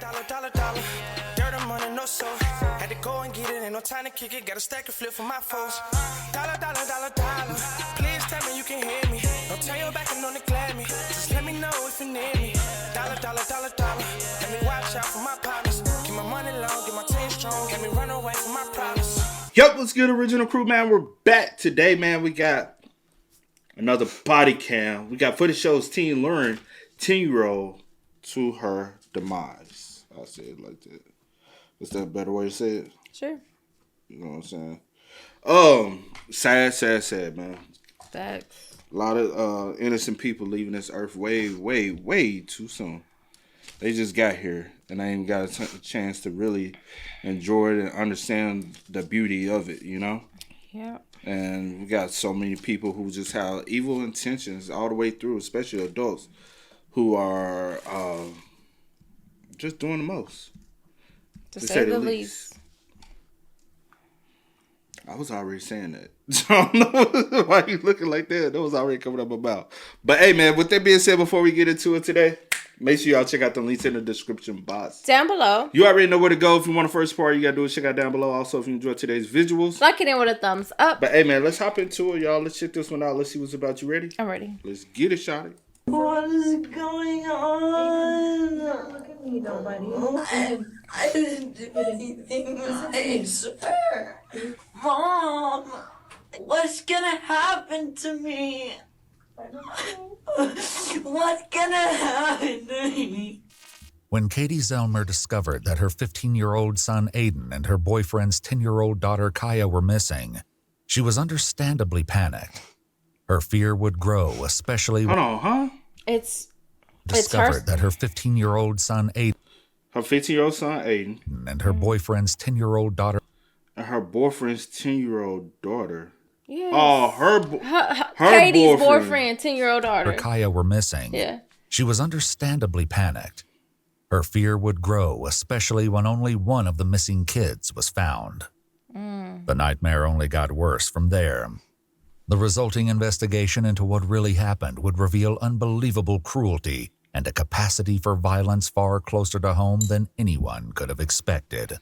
Dollar. Dirt and money, no soul. Had to go and get it, ain't no time to kick it. Got a stack of flip for my foes. Dollar. Please tell me you can hear me. Don't turn your back and don't neglect me. Just let me know if you need me. Dollar. Let me watch out for my partners. Keep my money long, get my team strong. Let me run away from my problems. Yup, what's good, original crew, man? We're back today, man. We got another body cam. We got footage shows teen luring 10-year-old to her demise. I'll say it like that. Is that a better way to say it? Sure. You know what I'm saying? Sad, man. Facts. A lot of innocent people leaving this earth way too soon. They just got here, and I ain't got a chance to really enjoy it and understand the beauty of it, you know? Yeah. And we got so many people who just have evil intentions all the way through, especially adults who are just doing the most. To say the least. I was already saying that. I don't know why you looking like that. That was already coming up about. But hey, man, with that being said, before we get into it today, make sure y'all check out the links in the description box. Down below. You already know where to go. If you want the first part, you got to do is check out down below. Also, if you enjoyed today's visuals, like it in with a thumbs up. But hey, man, let's hop into it, y'all. Let's check this one out. Let's see what's about. You ready? I'm ready. Let's get it, shawty. What is going on? Look at me, nobody. I didn't do anything, I swear. Mom, what's gonna happen to me? What's gonna happen to me? When Katie Zellmer discovered that her 15-year-old son Aiden and her boyfriend's 10-year-old daughter Kaya were missing, she was understandably panicked. Her fear would grow, especially when discovered that her 15-year-old son Aiden and her boyfriend's 10-year-old daughter Yes. Oh, her Katie's boyfriend, 10-year-old daughter Kaya were missing. Yeah. She was understandably panicked. Her fear would grow, especially when only one of the missing kids was found. The nightmare only got worse from there. The resulting investigation into what really happened would reveal unbelievable cruelty and a capacity for violence far closer to home than anyone could have expected.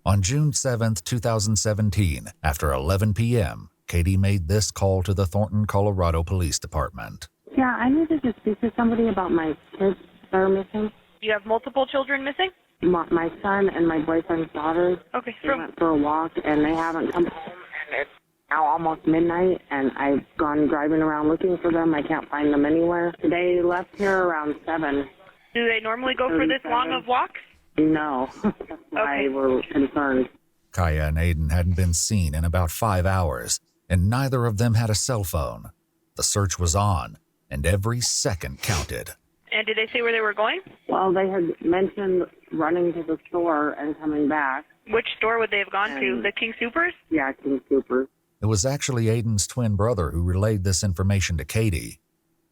On June 7th, 2017, after 11 p.m., Katie made this call to the Thornton, Colorado Police Department. Yeah, I needed to speak to somebody about my kids that are missing. You have multiple children missing? My son and my boyfriend's daughters. Okay, They went for a walk, and they haven't come home, and it's now almost midnight, and I've gone driving around looking for them. I can't find them anywhere. They left here around 7. Do they normally go for this long of walks? No. That's why we're concerned. Kaya and Aiden hadn't been seen in about 5 hours, and neither of them had a cell phone. The search was on, and every second counted. And did they say where they were going? Well, they had mentioned running to the store and coming back. Which store would they have gone to? The King Supers? Yeah, King Supers. It was actually Aiden's twin brother who relayed this information to Katie.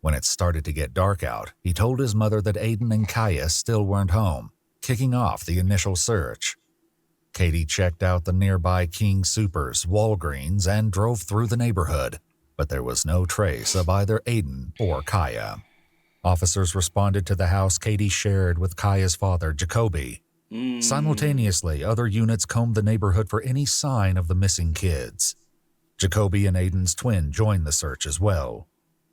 When it started to get dark out, he told his mother that Aiden and Kaya still weren't home, kicking off the initial search. Katie checked out the nearby King Supers, Walgreens, and drove through the neighborhood, but there was no trace of either Aiden or Kaya. Officers responded to the house Katie shared with Kaya's father, Jacoby. Simultaneously, other units combed the neighborhood for any sign of the missing kids. Jacoby and Aiden's twin joined the search as well.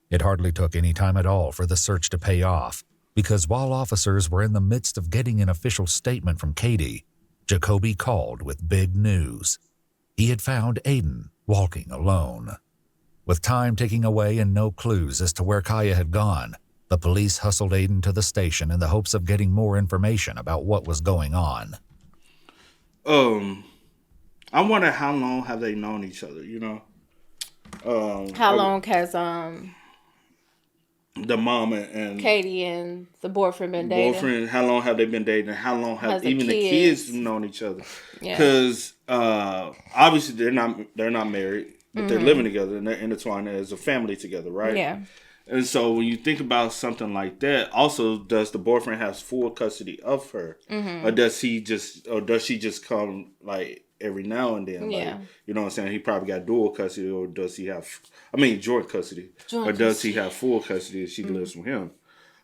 It hardly took any time at all for the search to pay off, because while officers were in the midst of getting an official statement from Katie, Jacoby called with big news. He had found Aiden walking alone. With time ticking away and no clues as to where Kaya had gone, the police hustled Aiden to the station in the hopes of getting more information about what was going on. I wonder how long have they known each other, you know? How long has the mom and Katie and the boyfriend been dating? How long have they been dating? How long have the even the kids known each other? Because obviously they're not married, but they're living together and they're intertwined as a family together, right? Yeah. And so when you think about something like that, also does the boyfriend have full custody of her, or does she just come like every now and then? Yeah. Like, you know what I'm saying? He probably got dual custody, or does he have? Joint custody, or does he have full custody if she lives with him?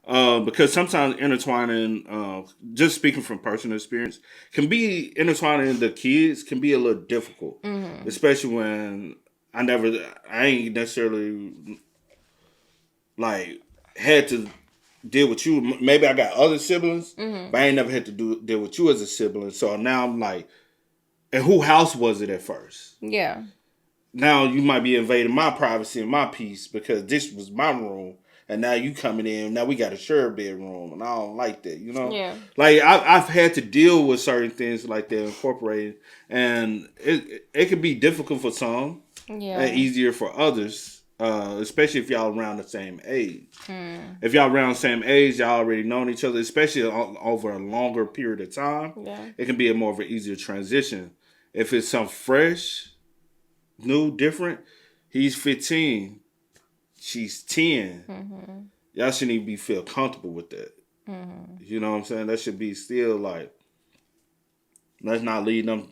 Because sometimes intertwining, just speaking from personal experience, can be intertwining the kids can be a little difficult, especially when I ain't necessarily like had to deal with you. Maybe I got other siblings, but I ain't never had to deal with you as a sibling. So now I'm like, and who house was it at first? Yeah. Now you might be invading my privacy and my peace because this was my room. And now you coming in. Now we got a shared bedroom, and I don't like that. You know, Yeah. like I've had to deal with certain things like that incorporated, and it can be difficult for some, and easier for others. Especially if y'all around the same age. If y'all around the same age, y'all already known each other, especially over a longer period of time. Yeah. It can be a more of an easier transition. If it's something fresh, new, different, he's 15. She's 10. Y'all shouldn't even feel comfortable with that. You know what I'm saying? That should be still like, let's not leave them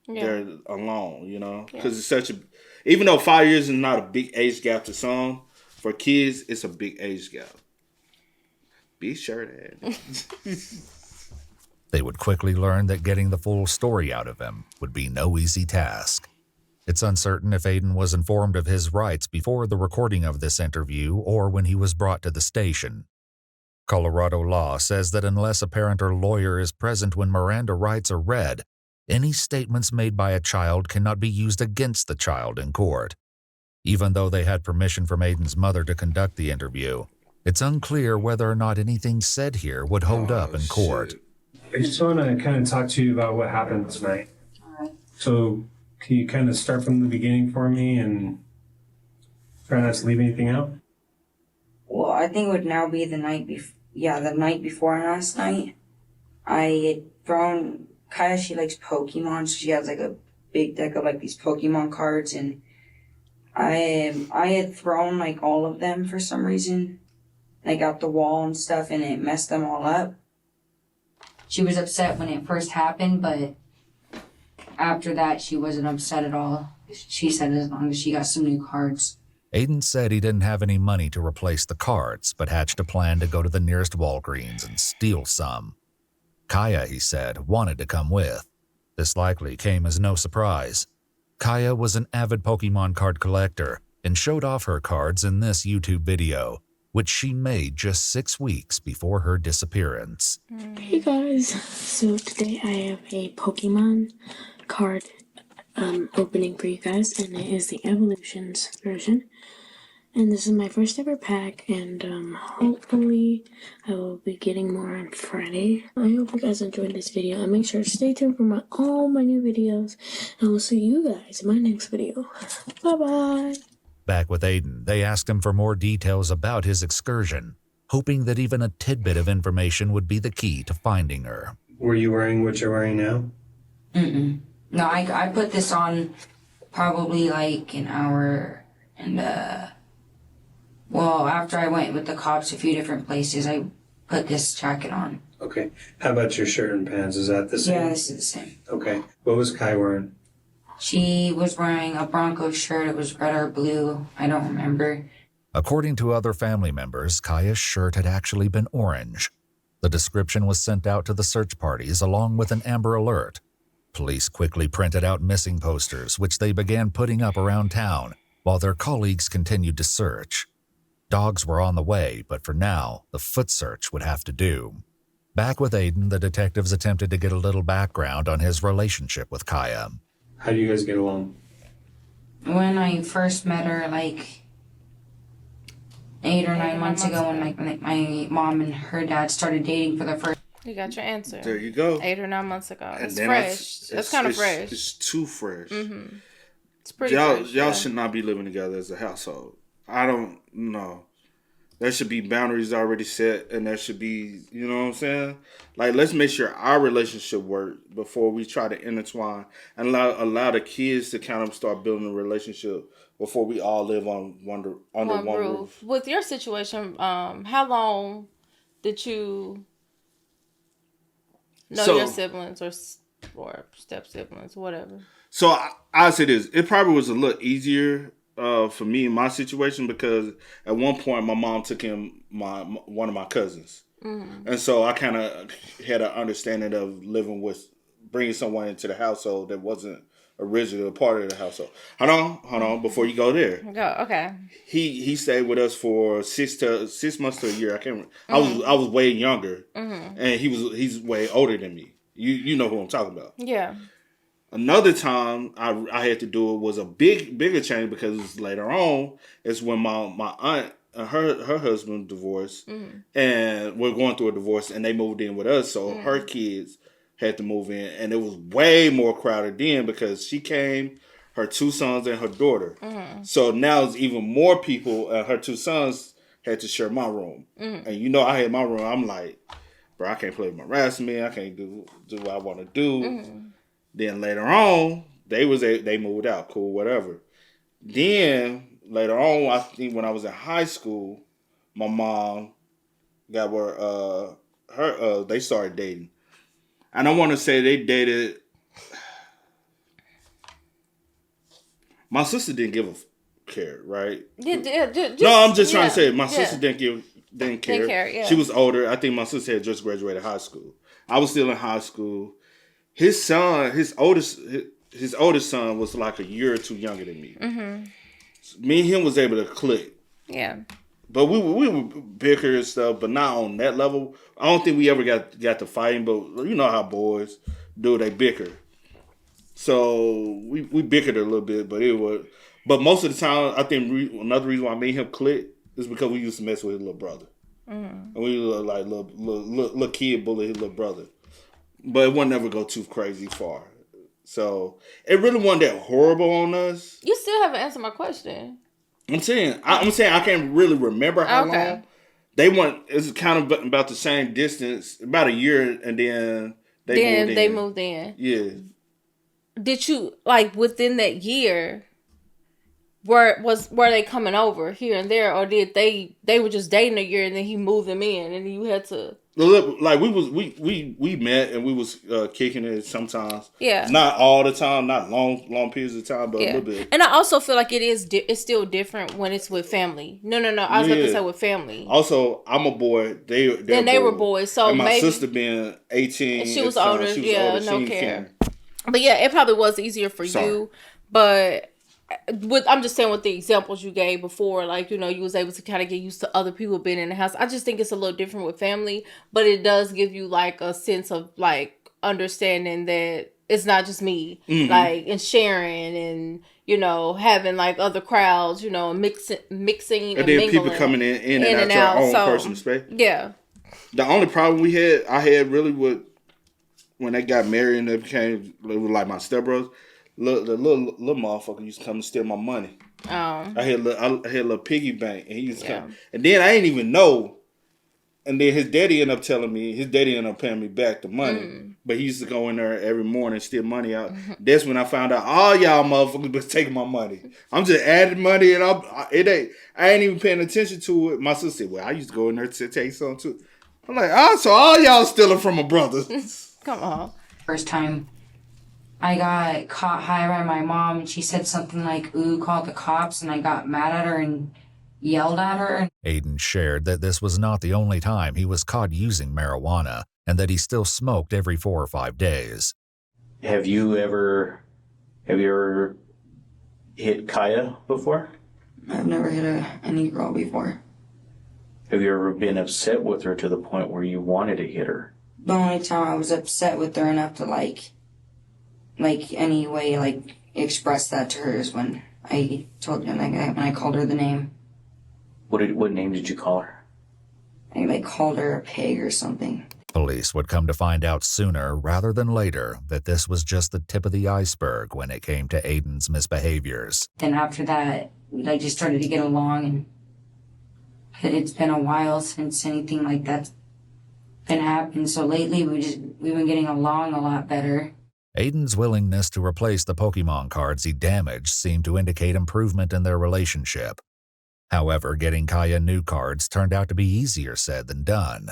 there alone, you know? Because it's such a, even though 5 years is not a big age gap to some, for kids, it's a big age gap. Be sure that. They would quickly learn that getting the full story out of him would be no easy task. It's uncertain if Aiden was informed of his rights before the recording of this interview or when he was brought to the station. Colorado law says that unless a parent or lawyer is present when Miranda rights are read, any statements made by a child cannot be used against the child in court. Even though they had permission from Aiden's mother to conduct the interview, it's unclear whether or not anything said here would hold up in court. I just want to kind of talk to you about what happened tonight. So, can you kind of start from the beginning for me and try not to leave anything out? Well, I think it would now be the night before last night. I had thrown, Kaya, she likes Pokemon, so she has like a big deck of like these Pokemon cards, and I had thrown like all of them for some reason, like out the wall and stuff, and it messed them all up. She was upset when it first happened, but after that, she wasn't upset at all. She said as long as she got some new cards. Aiden said he didn't have any money to replace the cards, but hatched a plan to go to the nearest Walgreens and steal some. Kaya, he said, wanted to come with. This likely came as no surprise. Kaya was an avid Pokemon card collector and showed off her cards in this YouTube video, which she made just 6 weeks before her disappearance. Hey guys, so today I have a Pokemon card opening for you guys, and it is the Evolutions version. And this is my first ever pack, and hopefully I will be getting more on Friday. I hope you guys enjoyed this video, and make sure to stay tuned for all my new videos, and I will see you guys in my next video. Bye-bye! Back with Aiden, they asked him for more details about his excursion, hoping that even a tidbit of information would be the key to finding her. Were you wearing what you're wearing now? No, I put this on probably like an hour, and after I went with the cops a few different places, I put this jacket on. Okay. How about your shirt and pants? Is that the same? Yeah, this is the same. Okay. What was Kai wearing? She was wearing a Broncos shirt. It was red or blue. I don't remember. According to other family members, Kaya's shirt had actually been orange. The description was sent out to the search parties along with an Amber Alert. Police quickly printed out missing posters, which they began putting up around town, while their colleagues continued to search. Dogs were on the way, but for now, the foot search would have to do. Back with Aiden, the detectives attempted to get a little background on his relationship with Kaya. How do you guys get along? When I first met her, like 8 or 9 months ago, when my mom and her dad started dating for the first. You got your answer. There you go. 8 or 9 months ago. And It's then fresh. That's kind of fresh. It's too fresh. It's pretty fresh. Y'all should not be living together as a household. I don't know. There should be boundaries already set, and there should be, you know what I'm saying? Like, let's make sure our relationship works before we try to intertwine and allow the kids to kind of start building a relationship before we all live on under one roof. With your situation, how long did you know your siblings or step siblings, whatever? So I say this: it probably was a little easier for me in my situation because at one point my mom took in one of my cousins, and so I kind of had an understanding of living with bringing someone into the household that wasn't originally a part of the household. Hold on, before you go there. Go. Okay. He stayed with us for 6 months to a year. I can't. I was way younger, and he's way older than me. You know who I'm talking about. Yeah. Another time I had to do it was a bigger change because later on it's when my aunt and her husband divorced, and we're going through a divorce, and they moved in with us, so her kids had to move in, and it was way more crowded then because she came, her 2 sons and her daughter. So now it's even more people, and her 2 sons had to share my room, and you know I had my room. I'm like, bro, I can't play with my harassment. I can't do what I want to do. Then later on, they moved out, cool, whatever. Then later on, I think when I was in high school, my mom got where they started dating, and I want to say they dated. My sister didn't give a care, right? No, I'm just trying to say my sister didn't care. Yeah. She was older. I think my sister had just graduated high school. I was still in high school. His son, his oldest son was like a year or 2 younger than me. Me and him was able to click. Yeah. But we would bicker and stuff, but not on that level. I don't think we ever got to fighting, but you know how boys do, they bicker. So we bickered a little bit, but most of the time, I think another reason why I made him click is because we used to mess with his little brother. And we were like little kid bully his little brother. But it wouldn't never go too crazy far. So it really wasn't that horrible on us. You still haven't answered my question. I'm saying I can't really remember how long. They went. It's kind of about the same distance, about a year, and then they moved in. Yeah. Did you within that year? Were they coming over here and there, or did they were just dating a year and then he moved them in and you had to? Like we met and we was kicking it sometimes. Yeah. Not all the time, not long periods of time, but a little bit. And I also feel like it's still different when it's with family. No. I was about to say with family. Also, I'm a boy. They were boys. So and my maybe sister being 18, she was older. older. No care. But yeah, it probably was easier for you. But I'm just saying with the examples you gave before, you was able to kind of get used to other people being in the house. I just think it's a little different with family, but it does give you a sense of understanding that it's not just me, and sharing and having other crowds, mixing and then mingling, people coming in and out your own personal space. Yeah. The only problem I had really with when they got married and they became like my stepbrothers. The little motherfucker used to come and steal my money. Oh. I had a little piggy bank, and he used to come. And then I didn't even know. And then his daddy ended up telling me, his daddy ended up paying me back the money. But he used to go in there every morning and steal money out. That's when I found out all y'all motherfuckers was taking my money. I'm just adding money, and I ain't even paying attention to it. My sister said, well, I used to go in there to take some too. I'm like, so all y'all stealing from my brothers. Come on. First time I got caught high by my mom, and she said something like, ooh, call the cops, and I got mad at her and yelled at her. Aiden shared that this was not the only time he was caught using marijuana, and that he still smoked every 4 or 5 days. Have you ever hit Kaya before? I've never hit any girl before. Have you ever been upset with her to the point where you wanted to hit her? The only time I was upset with her enough to express that to her is when I told her, when I called her the name. What name did you call her? I called her a pig or something. Police would come to find out sooner rather than later that this was just the tip of the iceberg when it came to Aiden's misbehaviors. Then after that, we just started to get along, and it's been a while since anything like that's been happening. So lately, we've been getting along a lot better. Aiden's willingness to replace the Pokemon cards he damaged seemed to indicate improvement in their relationship. However, getting Kaya new cards turned out to be easier said than done.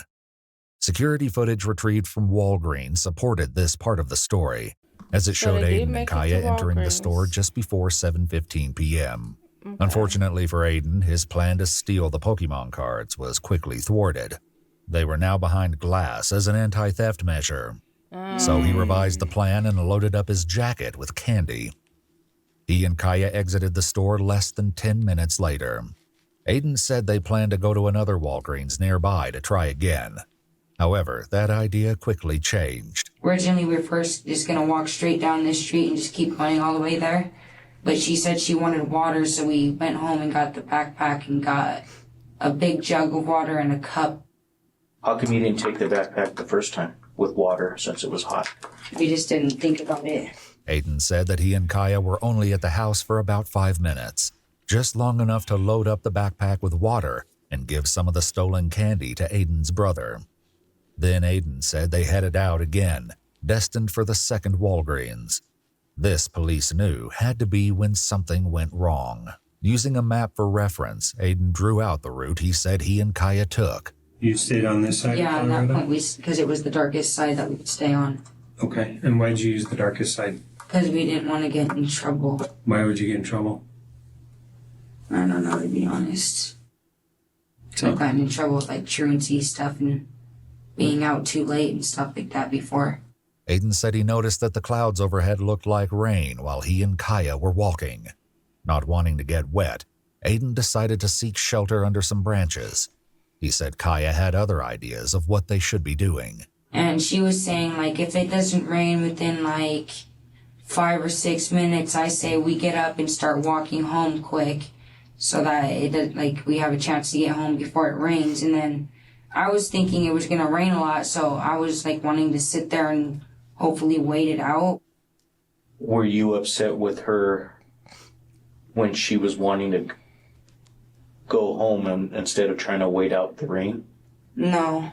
Security footage retrieved from Walgreens supported this part of the story, as it showed Aiden and Kaya entering the store just before 7:15 p.m. Unfortunately for Aiden, his plan to steal the Pokemon cards was quickly thwarted. They were now behind glass as an anti-theft measure. So he revised the plan and loaded up his jacket with candy. He and Kaya exited the store less than 10 minutes later. Aiden said they planned to go to another Walgreens nearby to try again. However, that idea quickly changed. Originally, we were first just going to walk straight down this street and just keep going all the way there. But she said she wanted water, so we went home and got the backpack and got a big jug of water and a cup. How come you didn't take the backpack the first time with water since it was hot? We just didn't think about it. Aiden said that he and Kaya were only at the house for about 5 minutes, just long enough to load up the backpack with water and give some of the stolen candy to Aiden's brother. Then Aiden said they headed out again, destined for the second Walgreens. This, police knew, had to be when something went wrong. Using a map for reference, Aiden drew out the route he said he and Kaya took. You stayed on this side Yeah, of at that Colorado? point, because it was the darkest side that we could stay on. Okay, and why'd you use the darkest side? Because we didn't want to get in trouble. Why would you get in trouble? I don't know, to be honest. I've gotten in trouble with like truancy stuff and being out too late and stuff like that before. Aiden said he noticed that the clouds overhead looked like rain while he and Kaya were walking. Not wanting to get wet, Aiden decided to seek shelter under some branches. He said Kaya had other ideas of what they should be doing. And she was saying, like, if it doesn't rain within like 5 or 6 minutes, I say we get up and start walking home quick so that we have a chance to get home before it rains. And then I was thinking it was going to rain a lot, so I was like wanting to sit there and hopefully wait it out. Were you upset with her when she was wanting to go home instead of trying to wait out the rain? No.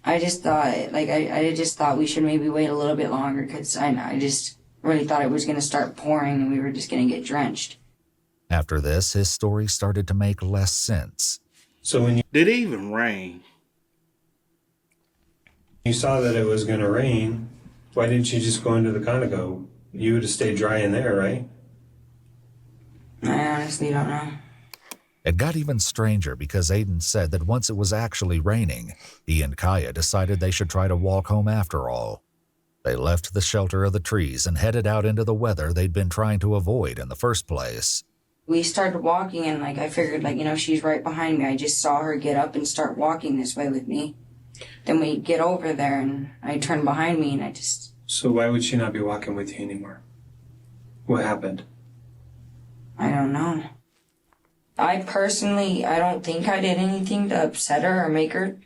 I just thought, I just thought we should maybe wait a little bit longer because I just really thought it was going to start pouring and we were just going to get drenched. After this, his story started to make less sense. So when Did it even rain? you saw that it was going to rain, why didn't you just go into the Conoco? You would have stayed dry in there, right? I honestly don't know. It got even stranger because Aiden said that once it was actually raining, he and Kaya decided they should try to walk home after all. They left the shelter of the trees and headed out into the weather they'd been trying to avoid in the first place. We started walking and I figured she's right behind me. I just saw her get up and start walking this way with me. Then we get over there and I turn behind me and I just... So why would she not be walking with you anymore? What happened? I don't know. I don't think I did anything to upset her or make her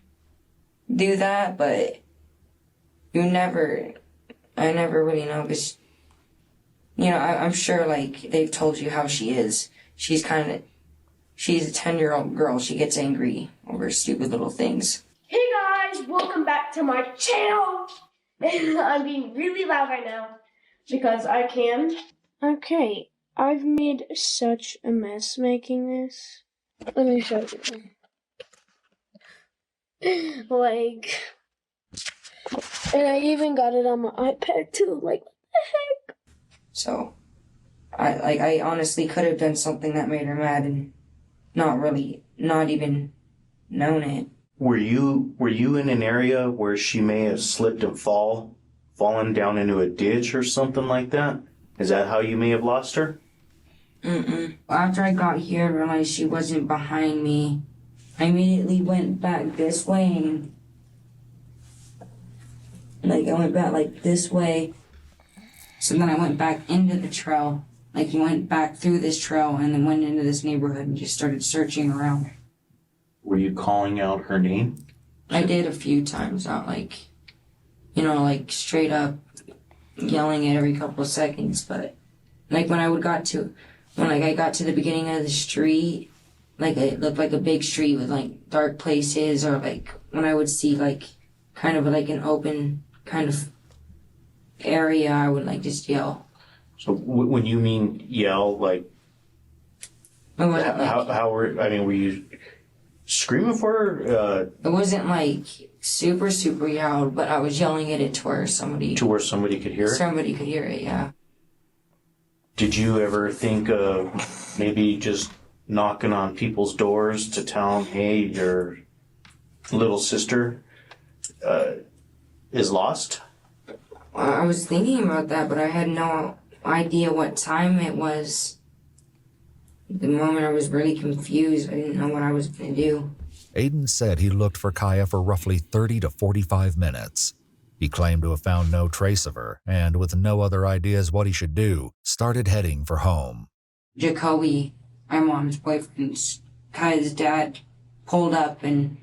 do that, but I never really know because, I'm sure they've told you how she is. She's a 10-year-old girl. She gets angry over stupid little things. Hey guys, welcome back to my channel. I'm being really loud right now because I can. Okay, I've made such a mess making this. Let me show you. And I even got it on my iPad too. What the heck? So, I honestly could have done something that made her mad and not even known it. Were you in an area where she may have slipped and fallen down into a ditch or something like that? Is that how you may have lost her? Mm-mm. After I got here and realized she wasn't behind me, I immediately went back this way and I went back this way. So then I went back into the trail. Went back through this trail and then went into this neighborhood and just started searching around. Were you calling out her name? I did a few times, not straight up yelling it every couple of seconds, but when I got to the beginning of the street, it looked like a big street with dark places, or when I would see kind of an open kind of area, I would just yell. So when you mean yell, were you screaming for her? It wasn't super, super yelled, but I was yelling at it to where somebody could hear it? Somebody could hear it, yeah. Did you ever think of maybe just knocking on people's doors to tell them, hey, your little sister is lost? I was thinking about that, but I had no idea what time it was. The moment I was really confused, I didn't know what I was going to do. Aiden said he looked for Kaya for roughly 30 to 45 minutes. He claimed to have found no trace of her, and with no other ideas what he should do, started heading for home. Jacoby, my mom's boyfriend, Kaya's dad, pulled up and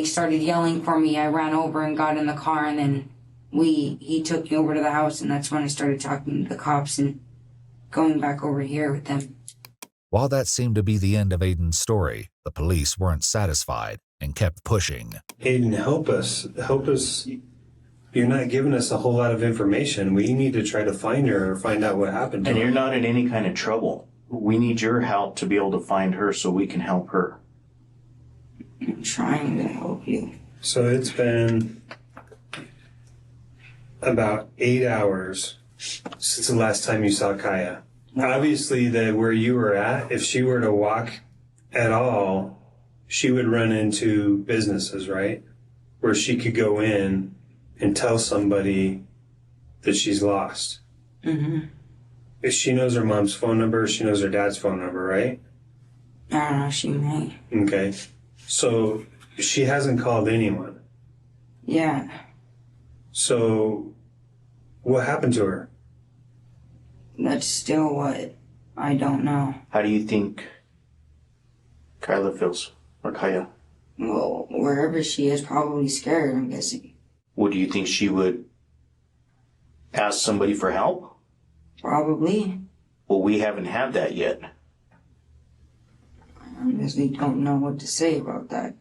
started yelling for me. I ran over and got in the car, and then he took me over to the house, and that's when I started talking to the cops and going back over here with them. While that seemed to be the end of Aiden's story, the police weren't satisfied and kept pushing. Aiden, help us. Help us. You're not giving us a whole lot of information. We need to try to find her or find out what happened to And her. you're not in any kind of trouble. We need your help to be able to find her so we can help her. I'm trying to help you. So it's been about 8 hours since the last time you saw Kaya. Obviously, where you were at, if she were to walk at all, she would run into businesses, right? Where she could go in and tell somebody that she's lost. Mm-hmm. If she knows her mom's phone number, she knows her dad's phone number, right? I don't know, she may. Okay. So she hasn't called anyone. Yeah. So what happened to her? That's still what I don't know. How do you think Kyla feels? Or Kaya? Well, wherever she is, probably scared, I'm guessing. Would you think she would ask somebody for help? Probably. Well, we haven't had that yet. I honestly don't know what to say about that.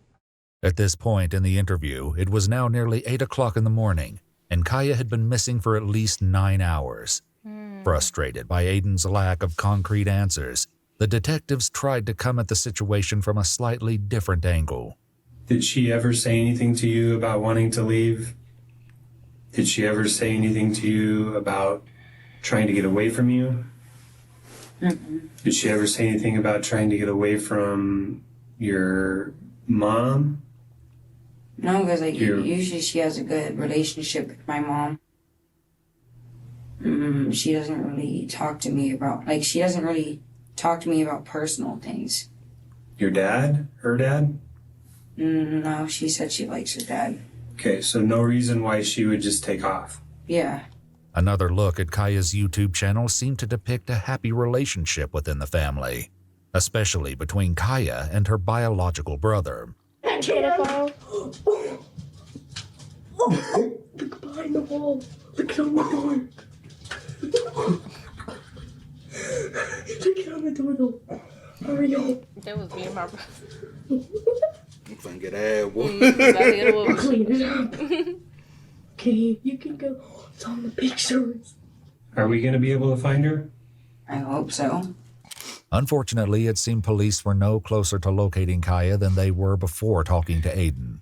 At this point in the interview, it was now nearly 8 o'clock in the morning, and Kaya had been missing for at least 9 hours. Frustrated by Aiden's lack of concrete answers, the detectives tried to come at the situation from a slightly different angle. Did she ever say anything to you about wanting to leave? Did she ever say anything to you about trying to get away from you? Mm-mm. Did she ever say anything about trying to get away from your mom? No, because usually she has a good relationship with my mom. She doesn't really talk to me about, she doesn't really talk to me about personal things. Your dad? Her dad? No, she said she likes her dad. Okay, so no reason why she would just take off. Yeah. Another look at Kaya's YouTube channel seemed to depict a happy relationship within the family, especially between Kaya and her biological brother. Look behind the wall. Look on the door. Look on the door though. Hurry up. That was me and my brother. I'm finna get that, boy. I'll clean it up. Okay, you can go. It's on the pictures. Are we going to be able to find her? I hope so. Unfortunately, it seemed police were no closer to locating Kaya than they were before talking to Aiden.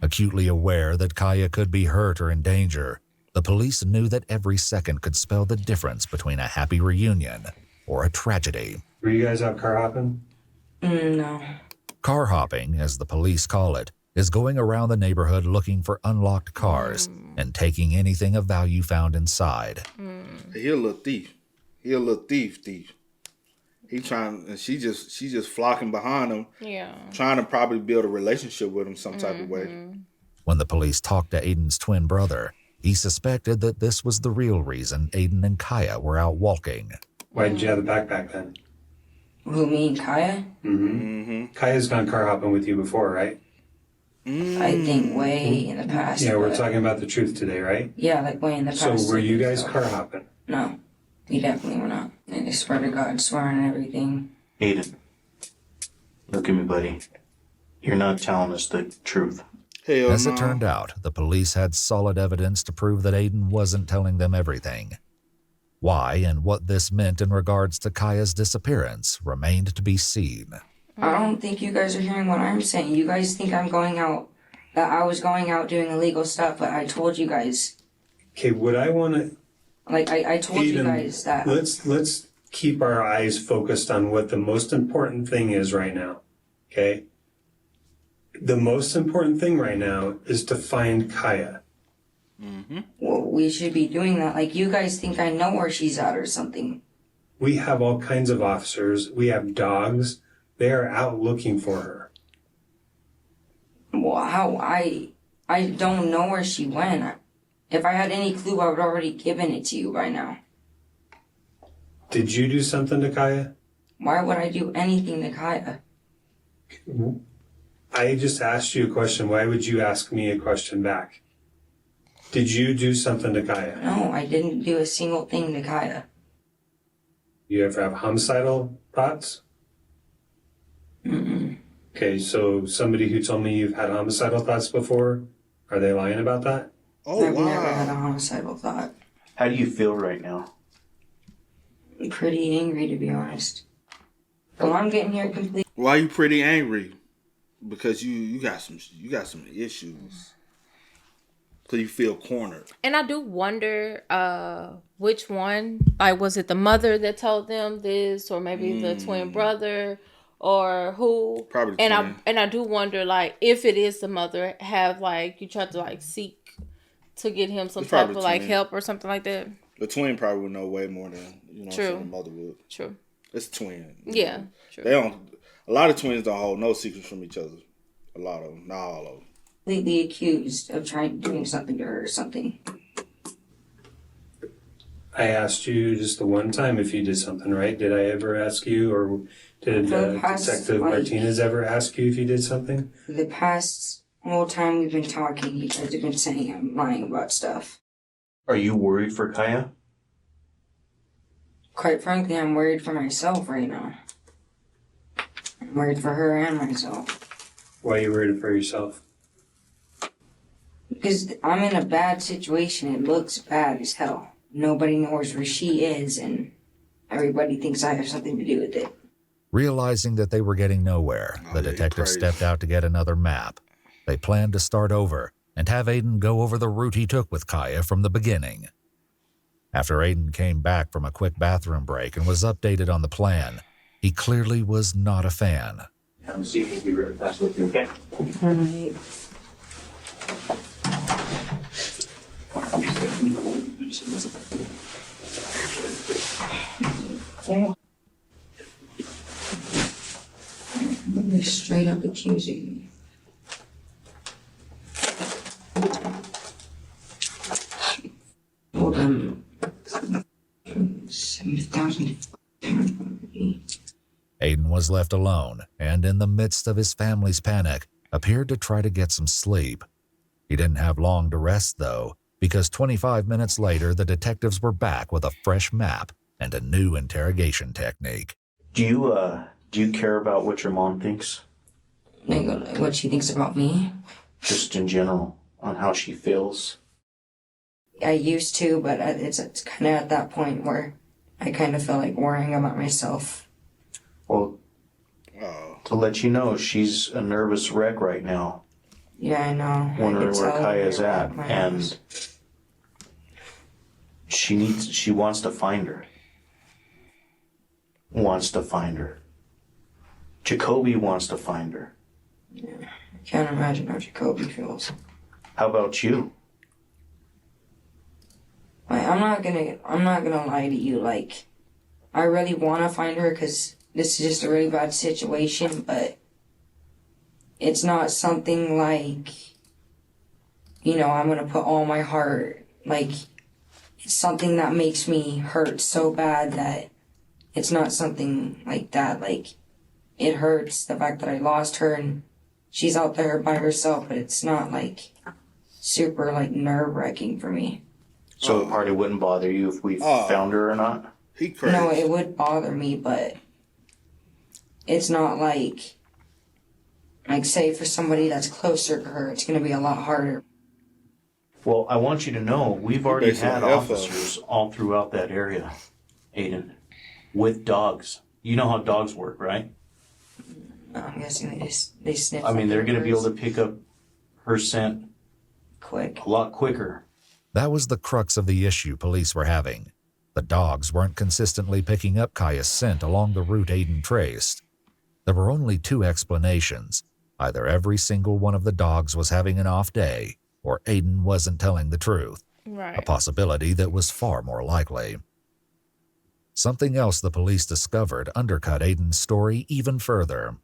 Acutely aware that Kaya could be hurt or in danger, the police knew that every second could spell the difference between a happy reunion or a tragedy. Were you guys out car hopping? No. Car hopping, as the police call it, is going around the neighborhood looking for unlocked cars and taking anything of value found inside. He a little thief. He a little thief. He trying, and she just flocking behind him. Yeah. Trying to probably build a relationship with him some type of way. When the police talked to Aiden's twin brother, he suspected that this was the real reason Aiden and Kaya were out walking. Why did you have a backpack then? Who, me and Kaya? Kaya's gone car hopping with you before, right? I think way in the past. Yeah, we're but- talking about the truth today, right? Yeah, way in the past. So were you I think guys so. car hopping? No, we definitely were not. And I swear to God, swearing and everything. Aiden, look at me, buddy. You're not telling us the truth. Hell As no. it turned out, the police had solid evidence to prove that Aiden wasn't telling them everything. Why and what this meant in regards to Kaya's disappearance remained to be seen. I don't think you guys are hearing what I'm saying. You guys think I'm going out, that I was going out doing illegal stuff, but I told you guys. Okay, what I want to... I told you guys that. Let's keep our eyes focused on what the most important thing is right now. Okay? The most important thing right now is to find Kaya. Well, we should be doing that. Like, you guys think I know where she's at or something. We have all kinds of officers. We have dogs. They are out looking for her. Well, how? I don't know where she went. If I had any clue, I would already given it to you by now. Did you do something to Kaya? Why would I do anything to Kaya? I just asked you a question. Why would you ask me a question back? Did you do something to Kaya? No, I didn't do a single thing to Kaya. You ever have homicidal thoughts? Mm-mm. Okay, so somebody who told me you've had homicidal thoughts before, are they lying about that? Oh, I've wow. never had a homicidal thought. How do you feel right now? I'm pretty angry, to be honest. Well, I'm getting here complete. Why are you pretty angry? Because you got some issues. So you feel cornered. And I do wonder which one. Like, was it the mother that told them this, or maybe the twin brother, or who? Probably the and twin. I do wonder, like, if it is the mother, have like you tried to like seek to get him some It's type probably of like twin. help or something like that. The twin probably would know way more than True. the mother would. True. It's a twin. Yeah. know. True. They don't. A lot of twins don't hold no secrets from each other. A lot of them, not all of them. Completely accused of doing something to her or something. I asked you just the one time if you did something, right? Did I ever ask you, or did For the past, Detective like- Martinez ever ask you if you did something? For the past whole time we've been talking, you guys have been saying I'm lying about stuff. Are you worried for Kaya? Quite frankly, I'm worried for myself right now. I'm worried for her and myself. Why are you worried for yourself? Because I'm in a bad situation. It looks bad as hell. Nobody knows where she is, and everybody thinks I have something to do with it. Realizing that they were getting nowhere, Oh, the yeah, detective crazy. stepped out to get another map. They planned to start over and have Aiden go over the route he took with Kaya from the beginning. After Aiden came back from a quick bathroom break and was updated on the plan, he clearly was not a fan. Come see if we'll be right back with you, okay? Alright. They're straight up accusing me. Hold on. 7,000. Aiden was left alone and, in the midst of his family's panic, appeared to try to get some sleep. He didn't have long to rest, though, because 25 minutes later, the detectives were back with a fresh map and a new interrogation technique. Do you care about what your mom thinks? Like what she thinks about me. Just in general, on how she feels? I used to, but it's kind of at that point where I kind of feel like worrying about myself. Well, Oh. to let you know, she's a nervous wreck right now, Yeah, I know. wondering where Kaya's You're at, my and house. she wants to find her. Wants to find her. Jacoby wants to find her. I can't imagine how Jacoby feels. How about you? Like, I'm not gonna lie to you. Like, I really want to find her because this is just a really bad situation, but it's not something like, I'm gonna put all my heart. Like, it's something that makes me hurt so bad that it's not something like that. Like, it hurts the fact that I lost her and she's out there by herself, but it's not like super like nerve-wracking for me. So the party wouldn't bother you if we found her or not? He crazy. No, it would bother me, but it's not like say for somebody that's closer to her, it's gonna be a lot harder. Well, I want you to know, we've already basically had F officers all throughout that area, Aiden, with dogs. You know how dogs work, right? I'm guessing they sniff. I mean, they're going to be able to to pick up her scent quick. a lot quicker. That was the crux of the issue police were having. The dogs weren't consistently picking up Kaya's scent along the route Aiden traced. There were only two explanations. Either every single one of the dogs was having an off day, or Aiden wasn't telling the truth, Right. a possibility that was far more likely. Something else the police discovered undercut Aiden's story even further.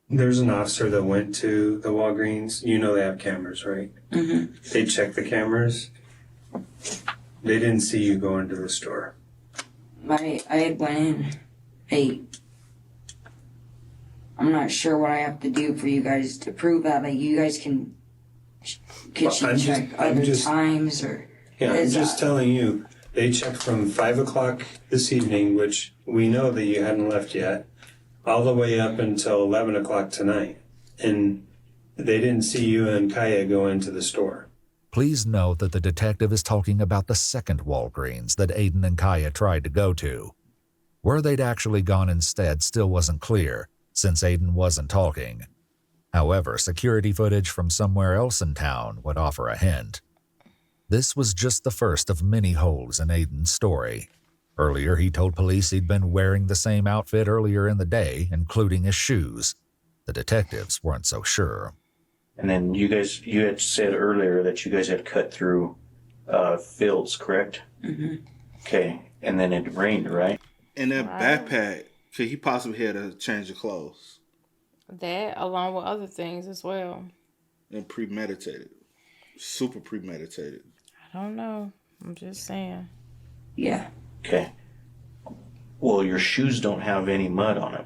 There's an officer that went to the Walgreens. You know they have cameras, right? Mm-hmm. They checked the cameras. They didn't see you go into the store. I had went in. Hey, I'm not sure what I have to do for you guys to prove that. Like, you guys can check other times or... Yeah, I'm just telling you, they checked from 5 o'clock this evening, which we know that you hadn't left yet, all the way up until 11 o'clock tonight. And they didn't see you and Kaya go into the store. Please note that the detective is talking about the second Walgreens that Aiden and Kaya tried to go to. Where they'd actually gone instead still wasn't clear, since Aiden wasn't talking. However, security footage from somewhere else in town would offer a hint. This was just the first of many holes in Aiden's story. Earlier, he told police he'd been wearing the same outfit earlier in the day, including his shoes. The detectives weren't so sure. And then you had said earlier that you guys had cut through fields, correct? Mm-hmm. Okay, and then it rained, right? In that backpack, could he possibly had a change of clothes? That, along with other things as well. And premeditated. Super premeditated. I don't know. I'm just saying. Yeah. Okay. Well, your shoes don't have any mud on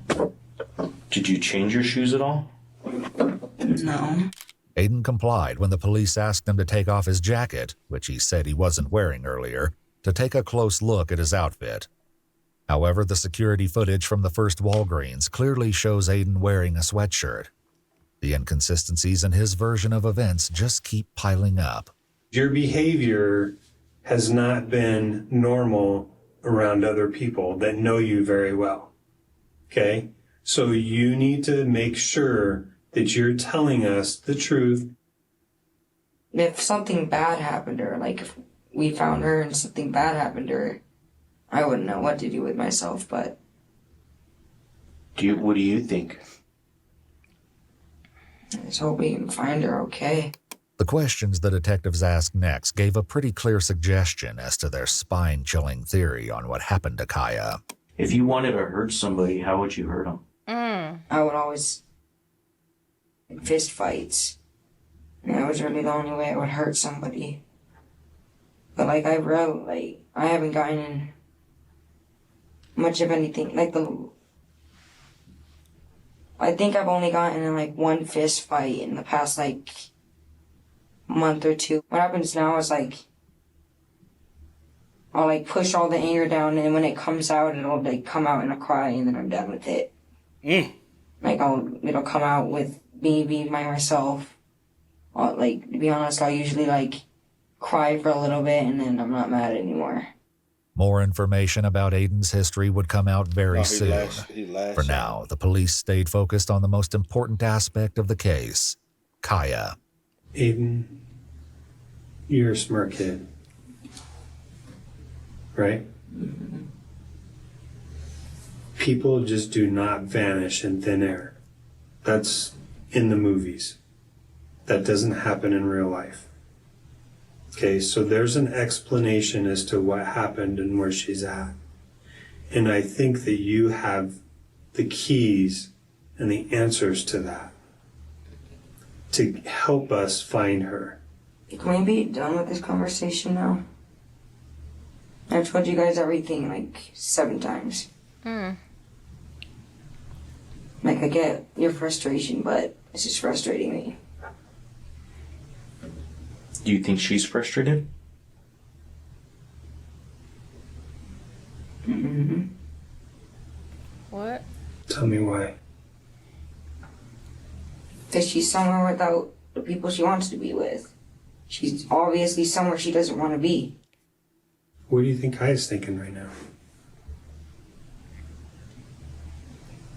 them. Did you change your shoes at all? No. Aiden complied when the police asked him to take off his jacket, which he said he wasn't wearing earlier, to take a close look at his outfit. However, the security footage from the first Walgreens clearly shows Aiden wearing a sweatshirt. The inconsistencies in his version of events just keep piling up. Your behavior has not been normal around other people that know you very well. Okay? So you need to make sure that you're telling us the truth. If something bad happened to her, like if we found her and something bad happened to her, I wouldn't know what to do with myself, but... What do you think? I just hope we can find her okay. The questions the detectives asked next gave a pretty clear suggestion as to their spine-chilling theory on what happened to Kaya. If you wanted to hurt somebody, how would you hurt them? I would always... fist fights. And that was really the only way I would hurt somebody. But like I haven't gotten in much of anything. I think I've only gotten in like one fist fight in the past like month or two. What happens now is like I'll like push all the anger down, and when it comes out, it'll like come out in a cry, and then I'm done with it. Like it'll come out with me being by myself. Like, to be honest, I'll usually like cry for a little bit, and then I'm not mad anymore. More information about Aiden's history would come out very soon. For now, the police stayed focused on the most important aspect of the case, Kaya. Aiden, you're a smart kid. Right? People just do not vanish in thin air. That's in the movies. That doesn't happen in real life. Okay, so there's an explanation as to what happened and where she's at. And I think that you have the keys and the answers to that to help us find her. Can we be done with this conversation now? I've told you guys everything like 7 times. Like, I get your frustration, but it's just frustrating me. Do you think she's frustrated? Mm-hmm. What? Tell me why. Because she's somewhere without the people she wants to be with. She's obviously somewhere she doesn't want to be. What do you think Kaya's thinking right now?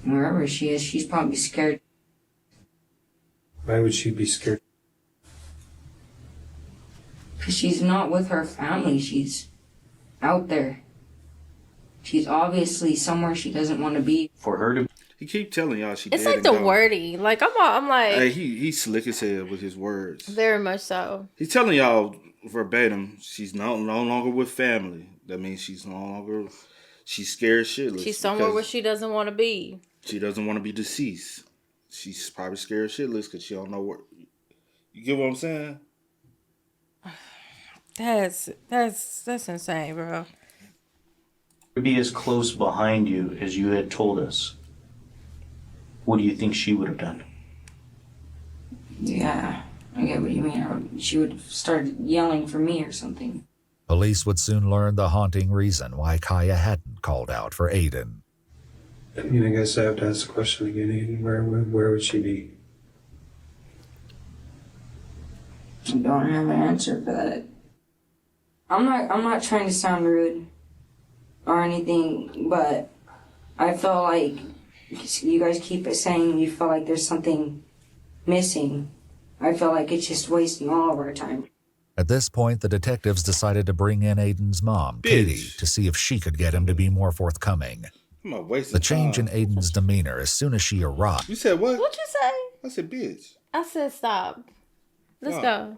Wherever she is, she's probably scared. Why would she be scared? Because she's not with her family. She's out there. She's obviously somewhere she doesn't want to be. For her to He keep telling y'all she It's dead like and the gone. wording. Like I'm like Hey, he's slick as hell with his words. very much so. He's telling y'all verbatim she's no longer with family. That means she's no longer. She's scared shitless. She's somewhere because where she doesn't want to be. she doesn't want to be deceased. She's probably scared shitless because she don't know where. You get what I'm saying? That's insane, bro. be as close behind you as you had told us, what do you think she would have done? Yeah, I get what you mean. Or she would have started yelling for me or something. Police would soon learn the haunting reason why Kaya hadn't called out for Aiden. I mean, I guess I have to ask the question again, Aiden. Where would she be? I don't have an answer for that. I'm not trying to sound rude or anything, but I feel like you guys keep saying you feel like there's something missing. I feel like it's just wasting all of our time. At this point, the detectives decided to bring in Aiden's mom, Katie, to see if she could get him to be more forthcoming. I'm not wasting The change time. in Aiden's demeanor as soon as she arrived. You said what? What'd you say? I said bitch. I said stop. Let's go.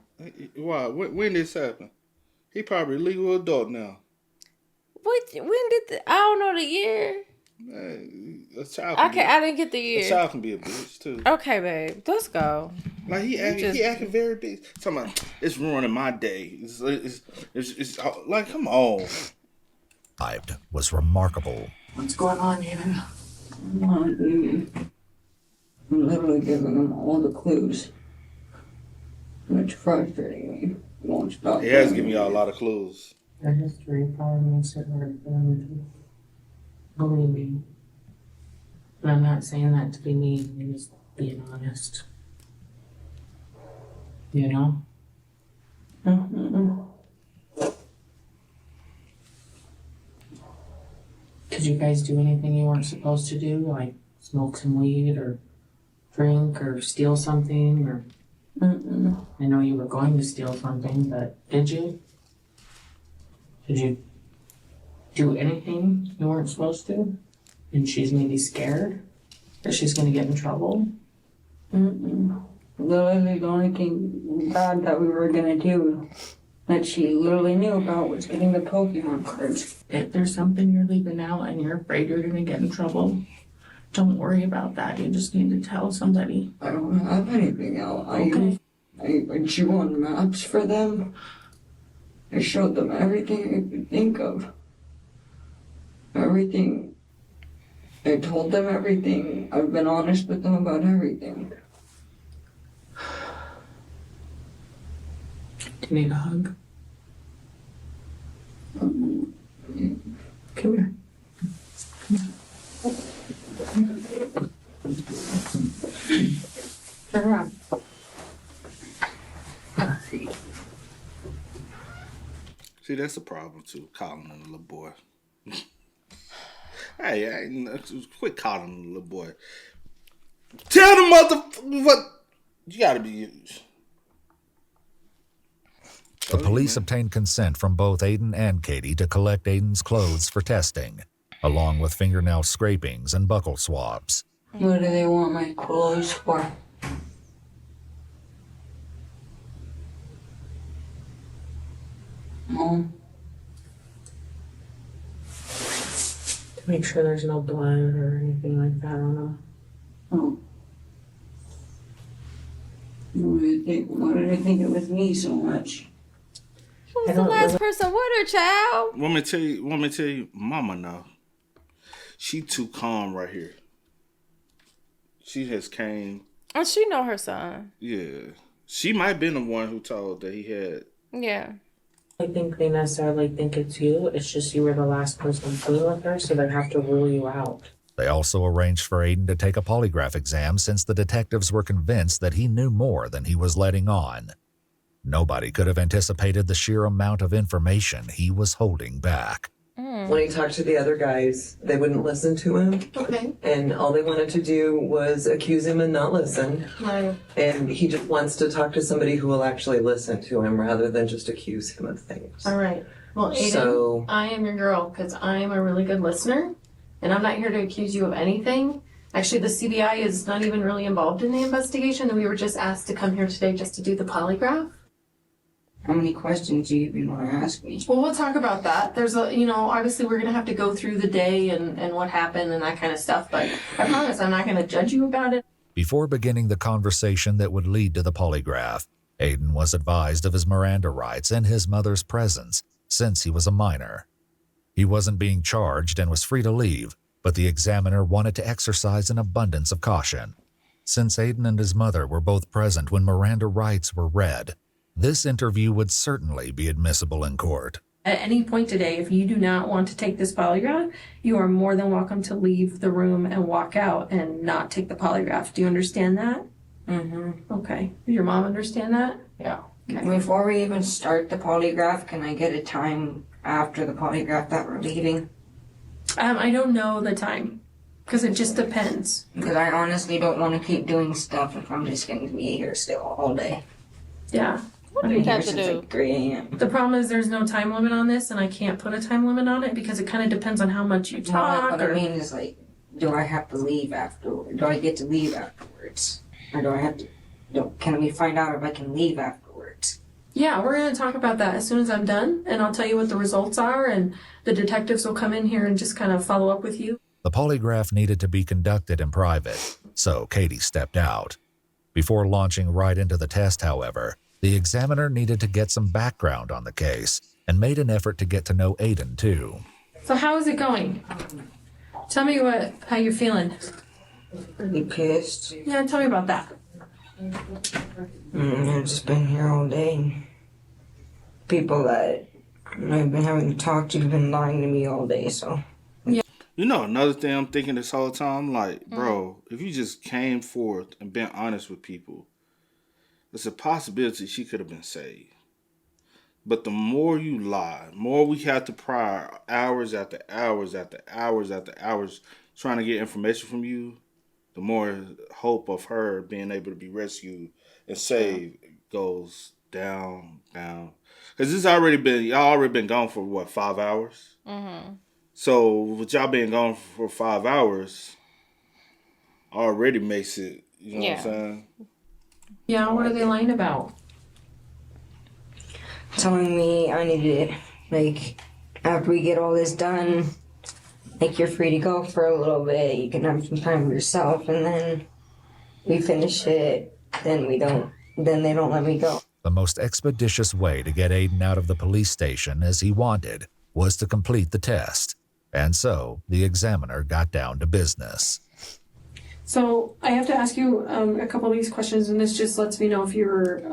Why? When this happen? He probably a legal adult now. What? When did I don't know the year. A child. I didn't get the year. A child can be a bitch too. Okay, babe. Let's go. Like he acting very big. Talking about it's ruining my day. It's like come on. Was remarkable. What's going on, Aiden? I'm literally giving them all the clues. And it's frustrating me. It won't stop. He has given y'all a lot of clues. Their history probably makes it hard for them to believe me. And I'm not saying that to be mean, I'm just being honest. You know? Did you guys do anything you weren't supposed to do? Like smoke some weed or drink or steal something or... I know you were going to steal something, but did you? Did you do anything you weren't supposed to? And she's maybe scared that she's gonna get in trouble? Literally the only thing bad that we were gonna do that she literally knew about was getting the Pokemon cards. If there's something you're leaving out and you're afraid you're gonna get in trouble, don't worry about that. You just need to tell somebody. I don't have anything else. Okay. I drew on maps for them. I showed them everything I could think of. Everything. I told them everything. I've been honest with them about everything. Do you need a hug? Come here. Turn around. See, that's the problem too. Calling him a little boy. Hey, quit calling him a little boy. Tell the motherfucker what you gotta be. The police obtained consent from both Aiden and Katie to collect Aiden's clothes for testing, along with fingernail scrapings and buckle swabs. What do they want my clothes for? Mom? To make sure there's no blood or anything like that on them. Oh. Why did I think it was me so much? Who was the last person with her, child? Want me to tell you, Mama now. She too calm right here. She just came. And she know her son. Yeah. She might have been the one who told that he had. Yeah. I think they necessarily think it's you. It's just you were the last person seen with her, so they have to rule you out. They also arranged for Aiden to take a polygraph exam since the detectives were convinced that he knew more than he was letting on. Nobody could have anticipated the sheer amount of information he was holding back. When he talked to the other guys, they wouldn't listen to him. Okay. And all they wanted to do was accuse him and not listen. Right. And he just wants to talk to somebody who will actually listen to him rather than just accuse him of things. All right. Well, Aiden, So- I am your girl because I am a really good listener, and I'm not here to accuse you of anything. Actually, the CBI is not even really involved in the investigation, and we were just asked to come here today just to do the polygraph. How many questions do you even want to ask me? Well, we'll talk about that. There's obviously we're going to have to go through the day and what happened and that kind of stuff, but I promise I'm not going to judge you about it. Before beginning the conversation that would lead to the polygraph, Aiden was advised of his Miranda rights and his mother's presence since he was a minor. He wasn't being charged and was free to leave, but the examiner wanted to exercise an abundance of caution. Since Aiden and his mother were both present when Miranda rights were read, this interview would certainly be admissible in court. At any point today, if you do not want to take this polygraph, you are more than welcome to leave the room and walk out and not take the polygraph. Do you understand that? Mm-hmm. Okay. Does your mom understand that? Yeah. Okay. Before we even start the polygraph, can I get a time after the polygraph that we're leaving? I don't know the time because it just depends. Because I honestly don't want to keep doing stuff if I'm just going to be here still all day. Yeah. What do you have to do? Like 3 a.m. The problem is there's no time limit on this, and I can't put a time limit on it because it kind of depends on how much you talk. What I mean is, like, do I have to leave afterwards? Do I get to leave afterwards? Or do I have to... Can we find out if I can leave afterwards? Yeah, we're going to talk about that as soon as I'm done, and I'll tell you what the results are, and the detectives will come in here and just kind of follow up with you. The polygraph needed to be conducted in private, so Katie stepped out. Before launching right into the test, however, the examiner needed to get some background on the case and made an effort to get to know Aiden, too. So how is it going? Tell me how you're feeling. Really pissed. Yeah, tell me about that. I've just been here all day. People that I've been having to talk to have been lying to me all day, so... You know, another thing I'm thinking this whole time, like, bro, if you just came forth and been honest with people, there's a possibility she could have been saved. But the more you lie, more we have to pry hours after hours after hours after hours trying to get information from you, the more hope of her being able to be rescued and saved goes down. Because y'all already been gone for, what, 5 hours? Mm-hmm. So, with y'all being gone for 5 hours, already makes it, you know what I'm saying? Yeah, what are they lying about? Telling me I need to, like, after we get all this done, like, you're free to go for a little bit, you can have some time for yourself, and then we finish it, then they don't let me go. The most expeditious way to get Aiden out of the police station as he wanted was to complete the test. And so the examiner got down to business. So I have to ask you a couple of these questions, and this just lets me know if you're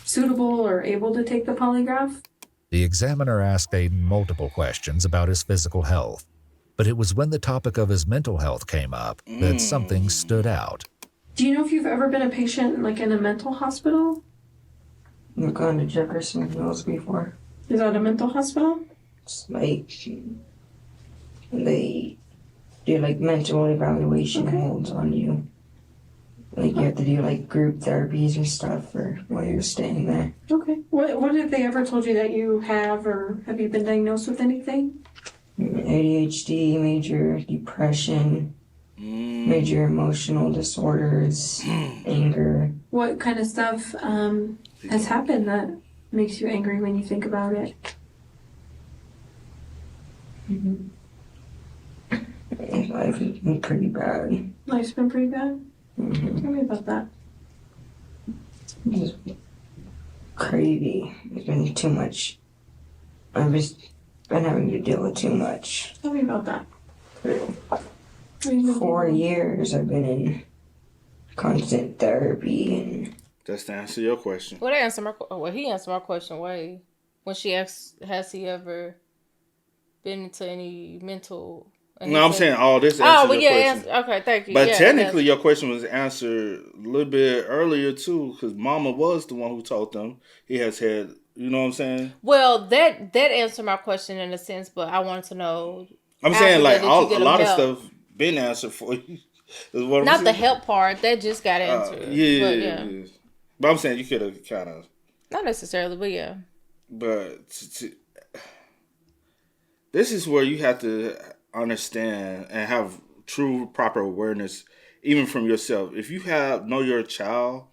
suitable or able to take the polygraph. The examiner asked Aiden multiple questions about his physical health, but it was when the topic of his mental health came up that something stood out. Do you know if you've ever been a patient like in a mental hospital? I've gone to Jefferson Hills before. Is that a mental hospital? It's like they do like mental evaluation holds on you. Like you have to do like group therapies and stuff while you're staying there. Okay. What have they ever told you that you have, or have you been diagnosed with anything? ADHD, major depression, major emotional disorders, anger. What kind of stuff has happened that makes you angry when you think about it? Mm-hmm. Life has been pretty bad. Life's been pretty bad? Mm-hmm. Tell me about that. Just crazy. It's been too much. I've just been having to deal with too much. Tell me about that. 4 years I've been in constant therapy and... That's to answer your question. Well, he answered my question. Why? When she asked, has he ever been into any mental... No, I'm saying all this answers your question. Okay, thank you. But yeah, technically, your question was answered a little bit earlier, too, because Mama was the one who told them he has had, You know what I'm saying? Well, that answered my question in a sense, but I wanted to know. I'm saying like a lot of stuff been answered for you. Is what I'm Not saying. the help part that just got answered. Yeah. But I'm saying you could have kind of. Not necessarily, but yeah. But this is where you have to understand and have true proper awareness, even from yourself. If you know your child,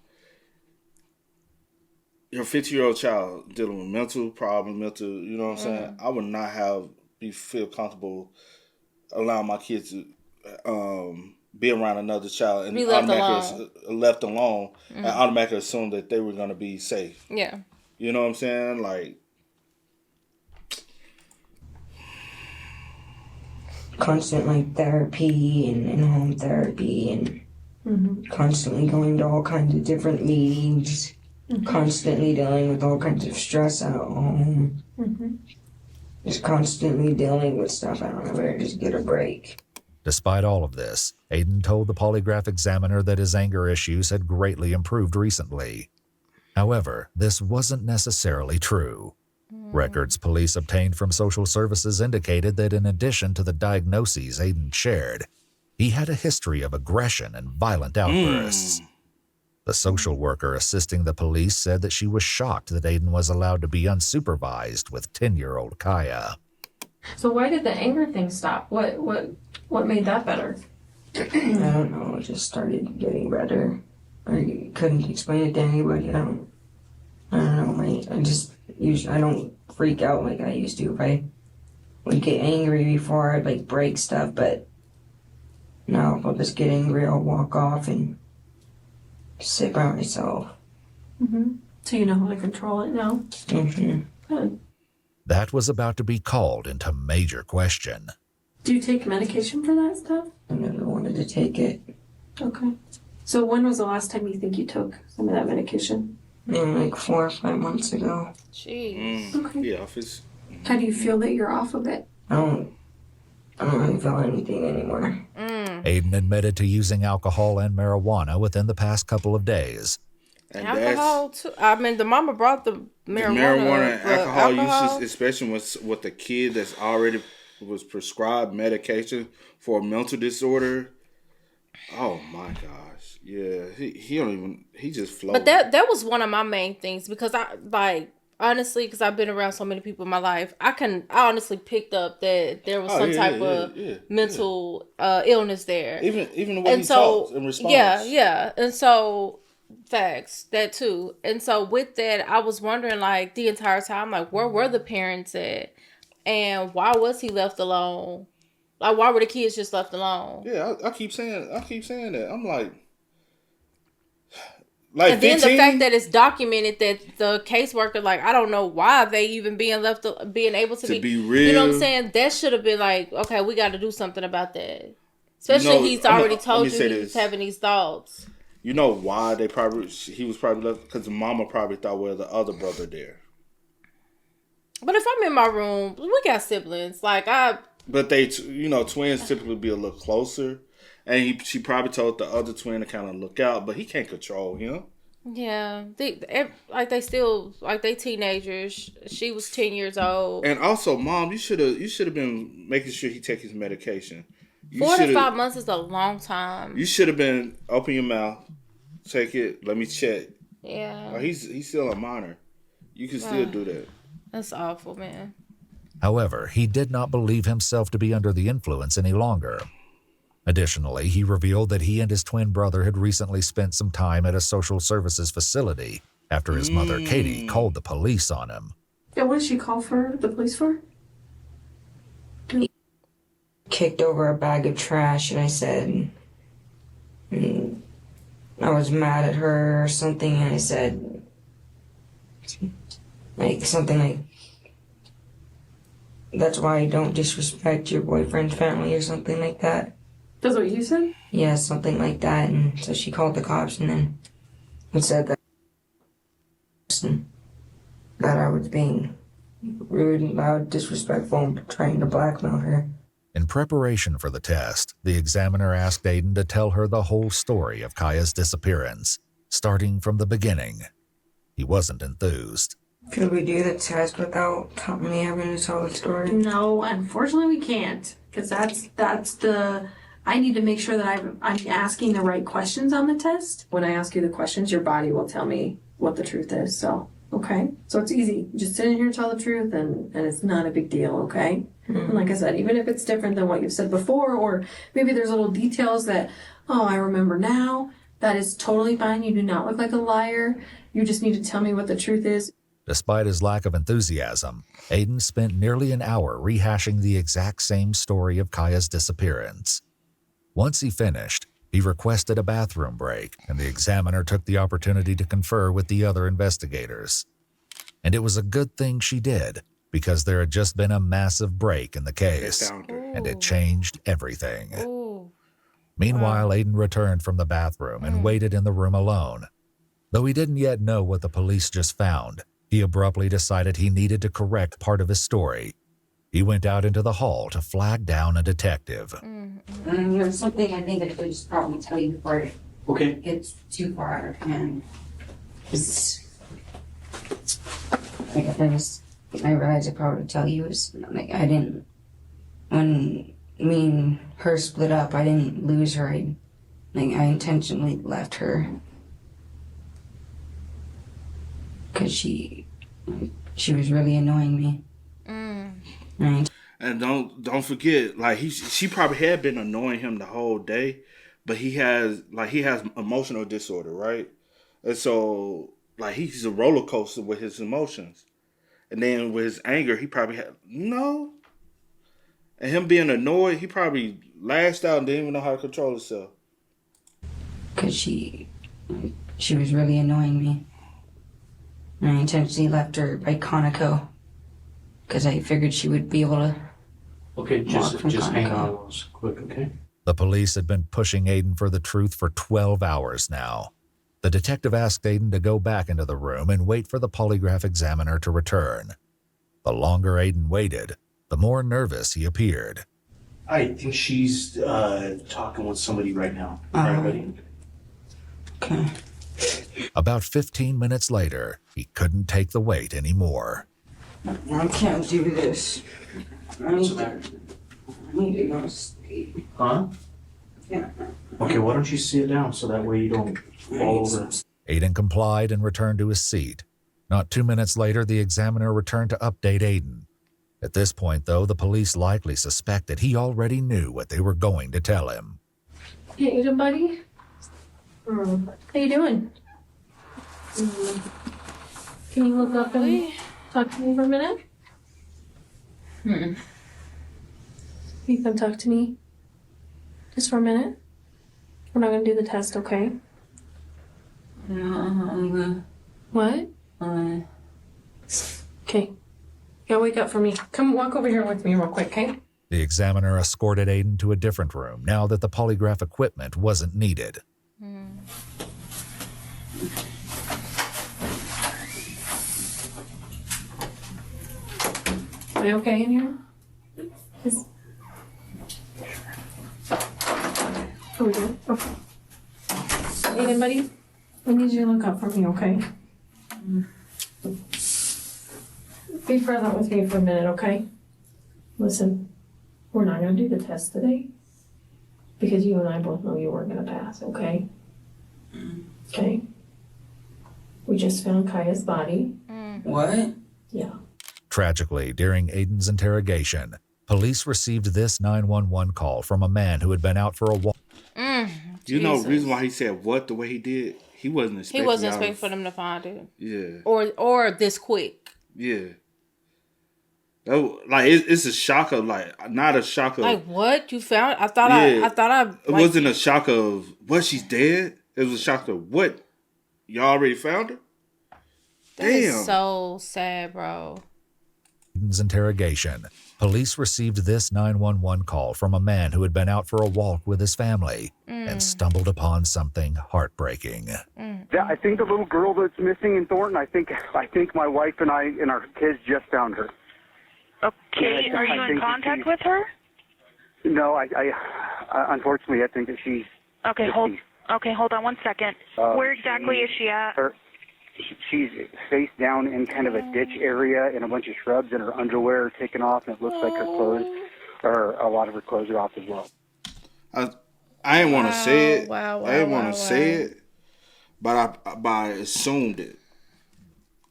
your 50-year-old child dealing with mental problems, you know what I'm saying? I would not feel comfortable allowing my kids to be around another child and be left alone and automatically assume that they were going to be safe. Yeah. You know what I'm saying? Like, constant like therapy and in-home therapy and constantly going to all kinds of different meetings, constantly dealing with all kinds of stress at home, just constantly dealing with stuff. I don't know where to just get a break. Despite all of this, Aiden told the polygraph examiner that his anger issues had greatly improved recently. However, this wasn't necessarily true. Records police obtained from social services indicated that in addition to the diagnoses Aiden shared, he had a history of aggression and violent outbursts. The social worker assisting the police said that she was shocked that Aiden was allowed to be unsupervised with 10-year-old Kaya. So why did the anger thing stop? What made that better? I don't know. It just started getting better. I couldn't explain it to anybody. I don't know. I don't freak out like I used to. If I would get angry before, I'd like break stuff, but now if I'll just get angry, I'll walk off and sit by myself. So you know how to control it now? Good. That was about to be called into major question. Do you take medication for that stuff? I never wanted to take it. Okay. So when was the last time you think you took some of that medication? Like 4 or 5 months ago. Jeez. Okay. Yeah, office. How do you feel that you're off of it? I don't really feel anything anymore. Aiden admitted to using alcohol and marijuana within the past couple of days. And alcohol too. I mean, the mama brought the marijuana, and alcohol use, especially with a kid that's already was prescribed medication for a mental disorder. Oh my gosh, yeah, he just floated. But that was one of my main things because honestly, because I've been around so many people in my life, I honestly picked up that there was some type of mental illness there. Even the way he talks in response. Yeah, and so. Facts, that too. And so with that, I was wondering like the entire time, like where were the parents at? And why was he left alone? Like why were the kids just left alone? Yeah, I keep saying that. I'm like and then 15? The fact that it's documented that the caseworker, like, I don't know why they even being able to be real. You know what I'm saying? That should have been like, okay, we got to do something about that. Especially he's already told you he's having these thoughts. You know why he was probably left? Because the mama probably thought, well, the other brother there. But if I'm in my room, we got siblings. But they, twins typically be a little closer. And she probably told the other twin to kind of look out, but he can't control him. Yeah. They still, they teenagers. She was 10 years old. And also, Mom, you should have been making sure he take his medication. 4 to 5 months is a long time. You should have been, open your mouth, take it, let me check. Yeah. He's still a minor. You can still do that. That's awful, man. However, he did not believe himself to be under the influence any longer. Additionally, he revealed that he and his twin brother had recently spent some time at a social services facility after his mother, Katie, called the police on him. Yeah, what did she call the police for? Kicked over a bag of trash, and I said, I was mad at her or something, and I said, something like, that's why I don't disrespect your boyfriend's family or something like that. That's what you said? Yeah, something like that, and so she called the cops, and then it said that I was being rude and loud, disrespectful, and trying to blackmail her. In preparation for the test, the examiner asked Aiden to tell her the whole story of Kaya's disappearance, starting from the beginning. He wasn't enthused. Could we do the test without me having to tell the story? No, unfortunately we can't, because that's the. I need to make sure that I'm asking the right questions on the test. When I ask you the questions, your body will tell me what the truth is. So, okay, so it's easy. Just sit in here and tell the truth, and it's not a big deal. Okay. And like I said, even if it's different than what you've said before, or maybe there's little details that, oh, I remember now. That is totally fine. You do not look like a liar. You just need to tell me what the truth is. Despite his lack of enthusiasm, Aiden spent nearly an hour rehashing the exact same story of Kaya's disappearance. Once he finished, he requested a bathroom break, and the examiner took the opportunity to confer with the other investigators. And it was a good thing she did, because there had just been a massive break in the case, and it changed everything. Meanwhile, Aiden returned from the bathroom and waited in the room alone. Though he didn't yet know what the police just found, he abruptly decided he needed to correct part of his story. He went out into the hall to flag down a detective. There's something I think I could just probably tell you before it gets too far out of hand. I realized I probably would tell you is like I didn't. When me and her split up, I didn't lose her. I intentionally left her because she was really annoying me. Right. And don't forget, like she probably had been annoying him the whole day, but he has emotional disorder, right? And so like he's a roller coaster with his emotions, and then with his anger, he probably had and him being annoyed, he probably lashed out and didn't even know how to control himself. Because she was really annoying me. And I intentionally left her by Conoco because I figured she would be able to. Okay, just hang on quick, okay? The police had been pushing Aiden for the truth for 12 hours now. The detective asked Aiden to go back into the room and wait for the polygraph examiner to return. The longer Aiden waited, the more nervous he appeared. I think she's talking with somebody right now. All right, buddy? Okay. About 15 minutes later, he couldn't take the wait anymore. I can't do this. I need to go to sleep. Huh? Yeah. Okay, why don't you sit down so that way you don't fall over? Aiden complied and returned to his seat. Not 2 minutes later, the examiner returned to update Aiden. At this point, though, the police likely suspected he already knew what they were going to tell him. Hey, Aiden, buddy. How you doing? Can you look up and talk to me for a minute? Can you come talk to me? Just for a minute? We're not gonna do the test, okay? What? Okay. Yeah, wake up for me. Come walk over here with me real quick, okay? The examiner escorted Aiden to a different room now that the polygraph equipment wasn't needed. Are you okay in here? Oh, we good? Okay. Aiden, buddy, I need you to look up for me, okay? Be present with me for a minute, okay? Listen, we're not gonna do the test today because you and I both know you weren't gonna pass, okay? Okay? We just found Kaya's body. What? Yeah. Tragically, during Aiden's interrogation, police received this 911 call from a man who had been out for a walk. You know the reason why he said what the way he did? He wasn't expecting for them to find it. Yeah. Or this quick. Yeah. Like it's a shock of not a shock of like what you found. I thought it wasn't a shock of what she's dead. It was a shock of what you already found her. That is so sad, bro. Aiden's interrogation, police received this 911 call from a man who had been out for a walk with his family and stumbled upon something heartbreaking. Yeah, I think the little girl that's missing in Thornton. I think my wife and I and our kids just found her. Okay, are you in contact with her? No, I unfortunately I think that she's. Okay, hold on 1 second. Where exactly is she at? she's face down in kind of a ditch area in a bunch of shrubs, and her underwear are taken off, and it looks like her clothes, or a lot of her clothes are off as well. I didn't want to say it. Wow, I didn't want wow, to say wow. it, but I assumed it.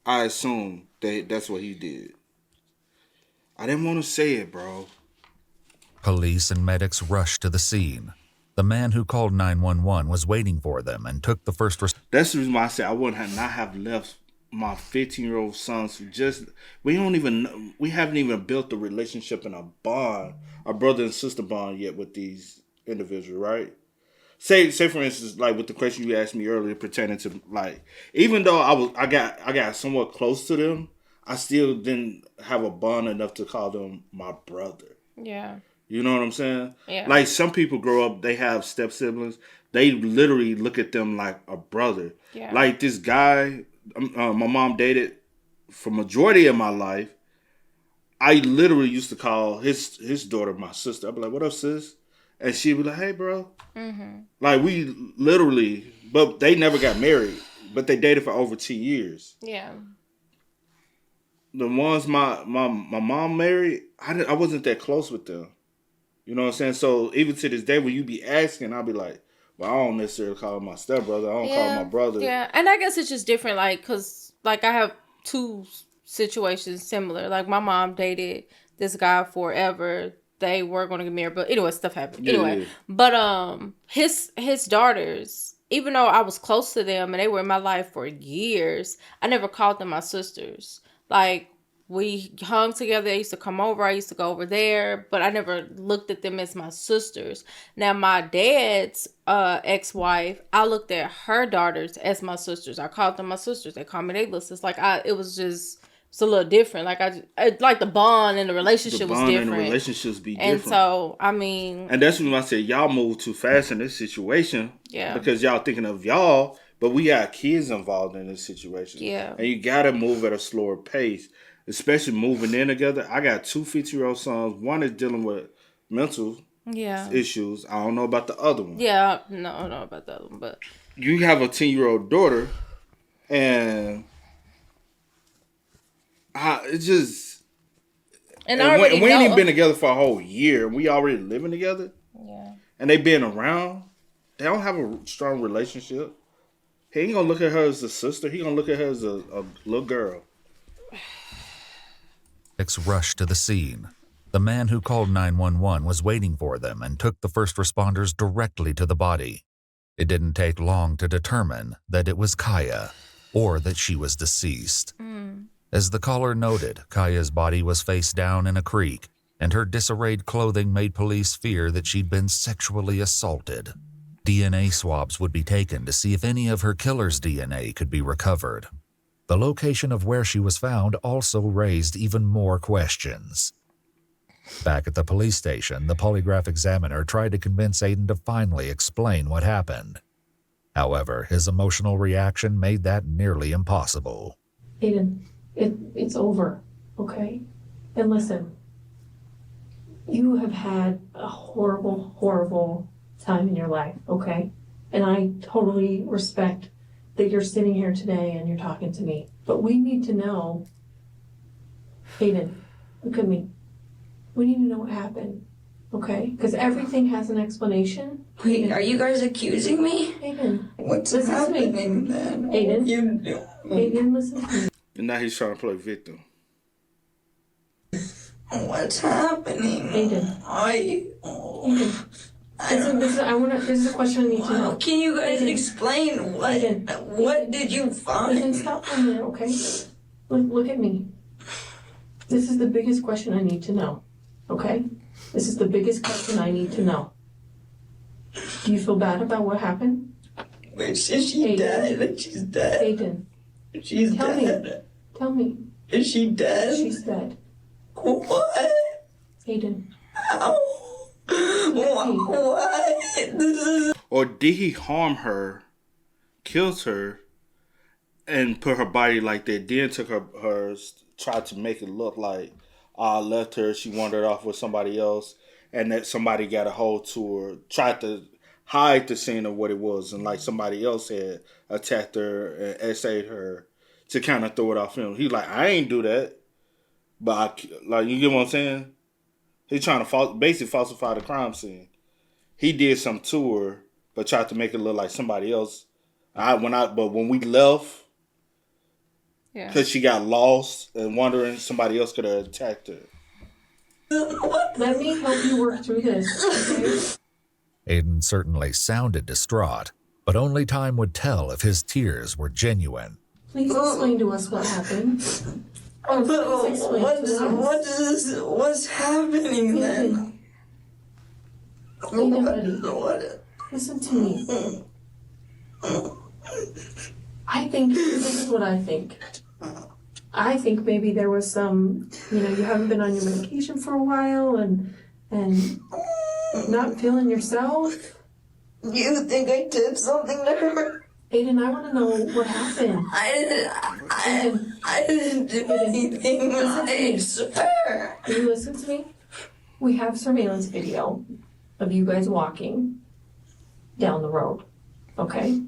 I assumed that's what he did. I didn't want to say it, bro. Police and medics rushed to the scene. The man who called 911 was waiting for them and took the first That's the reason why I said I wouldn't not have left my 15-year-old sons. We haven't even built a relationship and a bond, a brother and sister bond yet with these individuals, right? Say for instance, like with the question you asked me earlier pertaining to, like, even though I got somewhat close to them, I still didn't have a bond enough to call them my brother. Yeah. You know what I'm saying? Yeah. Like some people grow up, they have step siblings. They literally look at them like a brother. Yeah. Like this guy, my mom dated for majority of my life. I literally used to call his daughter my sister. I'd be like, "What up, sis?" And she'd be like, "Hey, bro." Mm-hmm. Like we literally, but they never got married. But they dated for over 2 years. Yeah. The ones my mom married, I wasn't that close with them. You know what I'm saying? So even to this day, when you be asking, I'll be like, well, I don't necessarily call him my stepbrother. I don't call him my brother. Yeah, and I guess it's just different, like, because, like, I have two situations similar. Like, my mom dated this guy forever. They were going to get married, but anyway, stuff happened. Anyway, but his daughters, even though I was close to them and they were in my life for years, I never called them my sisters. Like, we hung together. They used to come over. I used to go over there, but I never looked at them as my sisters. Now, my dad's ex-wife, I looked at her daughters as my sisters. I called them my sisters. They called me their little sisters. Like, it's a little different. Like, I like the bond and the relationship was different. And the relationships be different. And so, I mean, and that's when I said y'all move too fast in this situation. Yeah. Because y'all thinking of y'all, but we got kids involved in this situation. Yeah. And you gotta move at a slower pace. Especially moving in together. I got 2 50-year-old sons. One is dealing with mental issues. I don't know about the other one. Yeah, no, I don't know about the other one, but you have a 10-year-old daughter, and it's just. And we ain't even been together for a whole year. We already living together. Yeah. And they been around. They don't have a strong relationship. He ain't gonna look at her as a sister. He gonna look at her as a little girl. rushed to the scene. The man who called 911 was waiting for them and took the first responders directly to the body. It didn't take long to determine that it was Kaya, or that she was deceased. As the caller noted, Kaya's body was face down in a creek, and her disarrayed clothing made police fear that she'd been sexually assaulted. DNA swabs would be taken to see if any of her killer's DNA could be recovered. The location of where she was found also raised even more questions. Back at the police station, the polygraph examiner tried to convince Aiden to finally explain what happened. However, his emotional reaction made that nearly impossible. Aiden, it's over, okay? And listen, you have had a horrible, horrible time in your life, okay? And I totally respect that you're sitting here today and you're talking to me. But we need to know, Aiden, look at me. We need to know what happened, okay? Because everything has an explanation. Wait, are you guys accusing me? Aiden. What's listen happening to me. then? Aiden. You Aiden, listen to me. And now he's trying to play victim. What's happening? Aiden. Aiden. This is a question I need to know. Can you guys explain what did you find? Aiden, stop for a minute, okay? Look at me. This is the biggest question I need to know, okay? This is the biggest question I need to know. Do you feel bad about what happened? Wait, is she dead? She's dead. Aiden. She's dead. Tell me. Is she dead? She's dead. What? Aiden. How? What? This is... Or did he harm her, killed her, and put her body like that, then took her tried to make it look like I left her, she wandered off with somebody else, and that somebody got a hold to her, tried to hide the scene of what it was, and like somebody else had attacked her and essayed her to kind of throw it off him. He like, I ain't do that. But, you get what I'm saying? He's trying to basically falsify the crime scene. He did some to her, but tried to make it look like somebody else. But when we left, because she got lost and wondering somebody else could have attacked her. Let me help you work through this, okay? Aiden certainly sounded distraught, but only time would tell if his tears were genuine. Please explain to us what happened. What's happening then? Aiden, buddy, listen to me. I think, this is what I think. I think maybe there was some, you haven't been on your medication for a while and not feeling yourself. You think I did something to her? Aiden, I want to know what happened. I didn't do anything. I swear. Can you listen to me? We have surveillance video of you guys walking down the road, okay?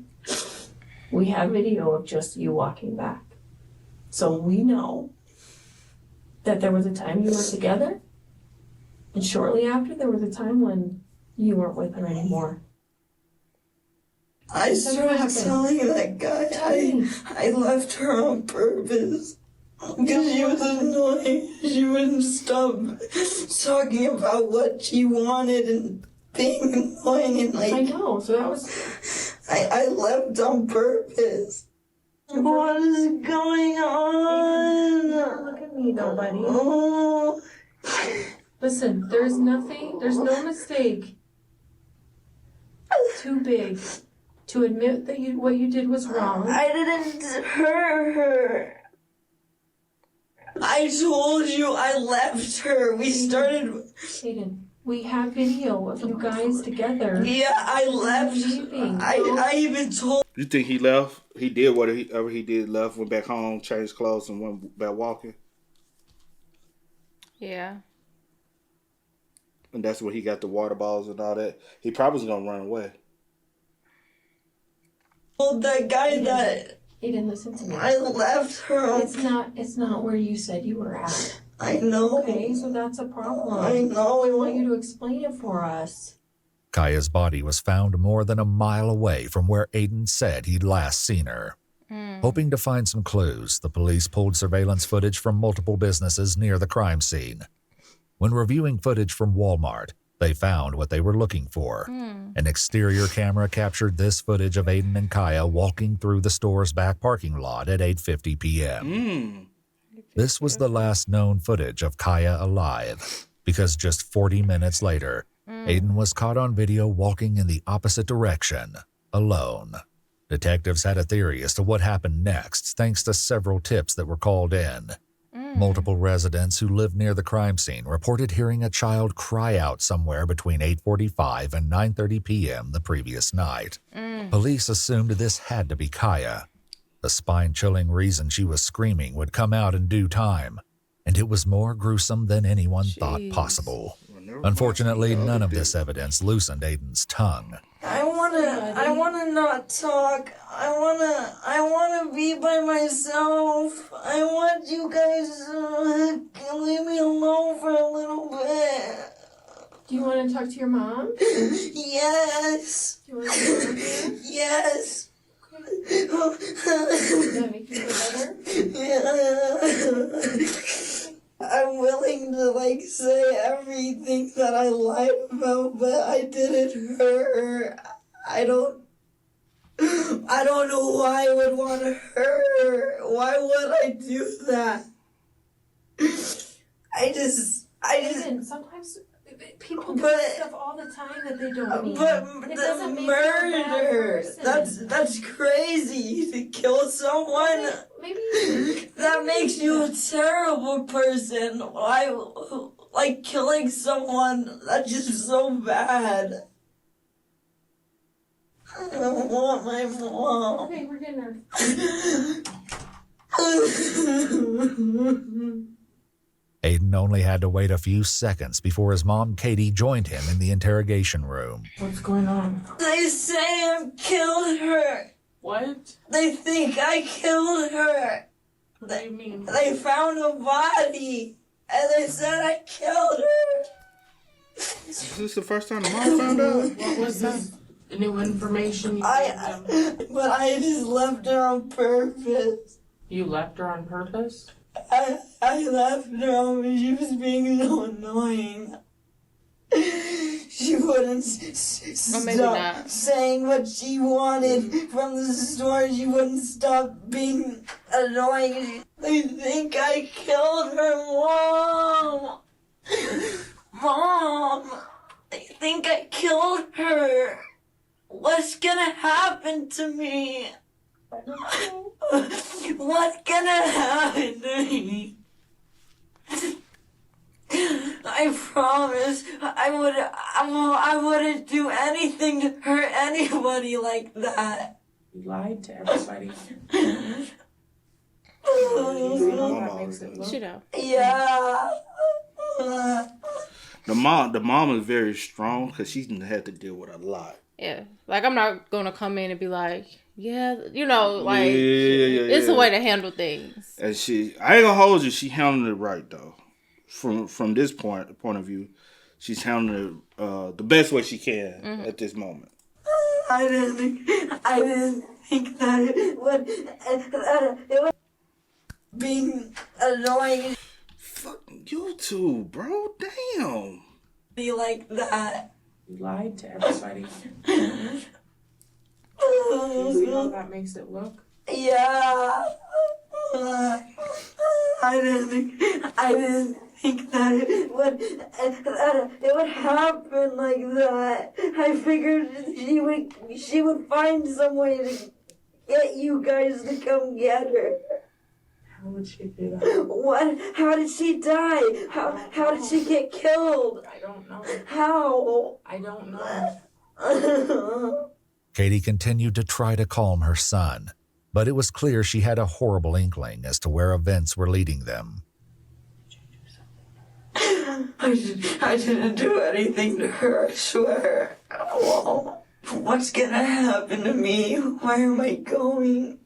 We have video of just you walking back. So we know that there was a time you were together, and shortly after there was a time when you weren't with her anymore. I started telling that guy I left her on purpose. Because she was annoying. She wouldn't stop talking about what she wanted and being annoying and I know, so that was... I left on purpose. What is going on? Look at me though, buddy. Oh. Listen, there's no mistake too big to admit that what you did was wrong. I didn't hurt her. I told you I left her. We started... Aiden, we have video of you guys together. Yeah, I left. I even told... You think he left? He did whatever he did, left, went back home, changed clothes, and went back walking? Yeah. And that's when he got the water bottles and all that. He probably was going to run away. Told that guy that... Aiden, listen to me. I left her. It's not where you said you were at. I know. Okay, so that's a problem. I know. I want you to explain it for us. Kaya's body was found more than a mile away from where Aiden said he'd last seen her. Hoping to find some clues, the police pulled surveillance footage from multiple businesses near the crime scene. When reviewing footage from Walmart, they found what they were looking for. An exterior camera captured this footage of Aiden and Kaya walking through the store's back parking lot at 8:50 p.m. This was the last known footage of Kaya alive, because just 40 minutes later, Aiden was caught on video walking in the opposite direction, alone. Detectives had a theory as to what happened next, thanks to several tips that were called in. Multiple residents who lived near the crime scene reported hearing a child cry out somewhere between 8:45 and 9:30 p.m. the previous night. Police assumed this had to be Kaya. The spine-chilling reason she was screaming would come out in due time, and it was more gruesome than anyone thought possible. Unfortunately, none of this evidence loosened Aiden's tongue. I wanna not talk. I wanna be by myself. I want you guys to leave me alone for a little bit. Do you want to talk to your mom? Yes. Do you want to talk to her? Yes. Does that make you feel better? Yeah. I'm willing to say everything that I lied about, but I didn't hurt her. I don't know why I would want to hurt her. Why would I do that? Listen, sometimes people do stuff all the time that they don't mean. But it the doesn't make murder, you a bad person. that's crazy. To kill someone, maybe that makes you a terrible person. Why, killing someone, that's just so bad. I don't want my mom. Okay, we're getting her. Aiden only had to wait a few seconds before his mom, Katie, joined him in the interrogation room. What's going on? They say I killed her. What? They think I killed her. What do you mean? They found a body, and they said I killed her. Is this the first time the mom found out? What was this new information you gave them? But I just left her on purpose. You left her on purpose? I left her on because she was being so annoying. She wouldn't stop saying what she wanted from the store. She wouldn't stop being annoying. They think I killed her, Mom. Mom, they think I killed her. What's gonna happen to me? What's gonna happen to me? I promise I wouldn't do anything to hurt anybody like that. You lied to everybody. Yeah. The mom is very strong because she's had to deal with a lot. Yeah, like I'm not gonna come in and be like, yeah, you know, like Yeah. it's a way to handle things. And I ain't gonna hold you. She handled it right though. From this point of view, she's handling it the best way she can at this moment. I didn't think that it would be annoying. Fuck you two, bro. Damn. Be like that. You lied to everybody. You see how that makes it look? Yeah. I didn't think that it would happen like that. I figured she would find some way to get you guys to come get her. How would she do that? What? How did she die? How did she get killed? I don't know. How? I don't know. Katie continued to try to calm her son, but it was clear she had a horrible inkling as to where events were leading them. I didn't do anything to her, I swear. Oh, what's gonna happen to me? Where am I going?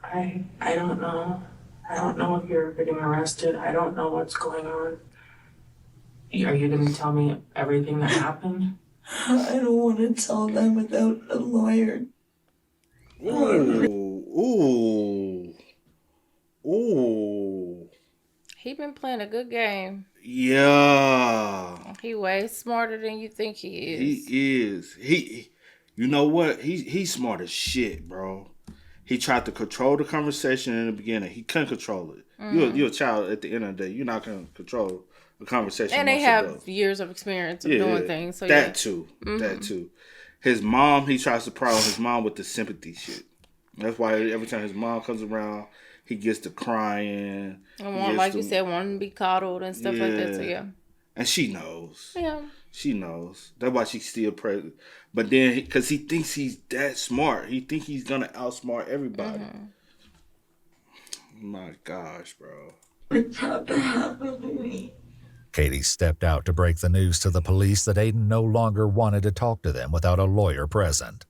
I don't know. I don't know if you're getting arrested. I don't know what's going on. Are you going to tell me everything that happened? I don't want to tell them without a lawyer. Ooh. He been playing a good game. Yeah. He way smarter than you think he is. He is. You know what? He's smart as shit, bro. He tried to control the conversation in the beginning. He couldn't control it. You're a child at the end of the day. You're not going to control the conversation. And they have years of experience of doing things. So that too. That too. His mom, he tries to pry on his mom with the sympathy shit. That's why every time his mom comes around, he gets to crying. And like you said, wanting to be coddled and stuff like that. So yeah. And she knows. Yeah. She knows. That's why she's still pregnant. But then, because he thinks he's that smart. He thinks he's going to outsmart everybody. My gosh, bro. It's not gonna happen to me. Katie stepped out to break the news to the police that Aiden no longer wanted to talk to them without a lawyer present.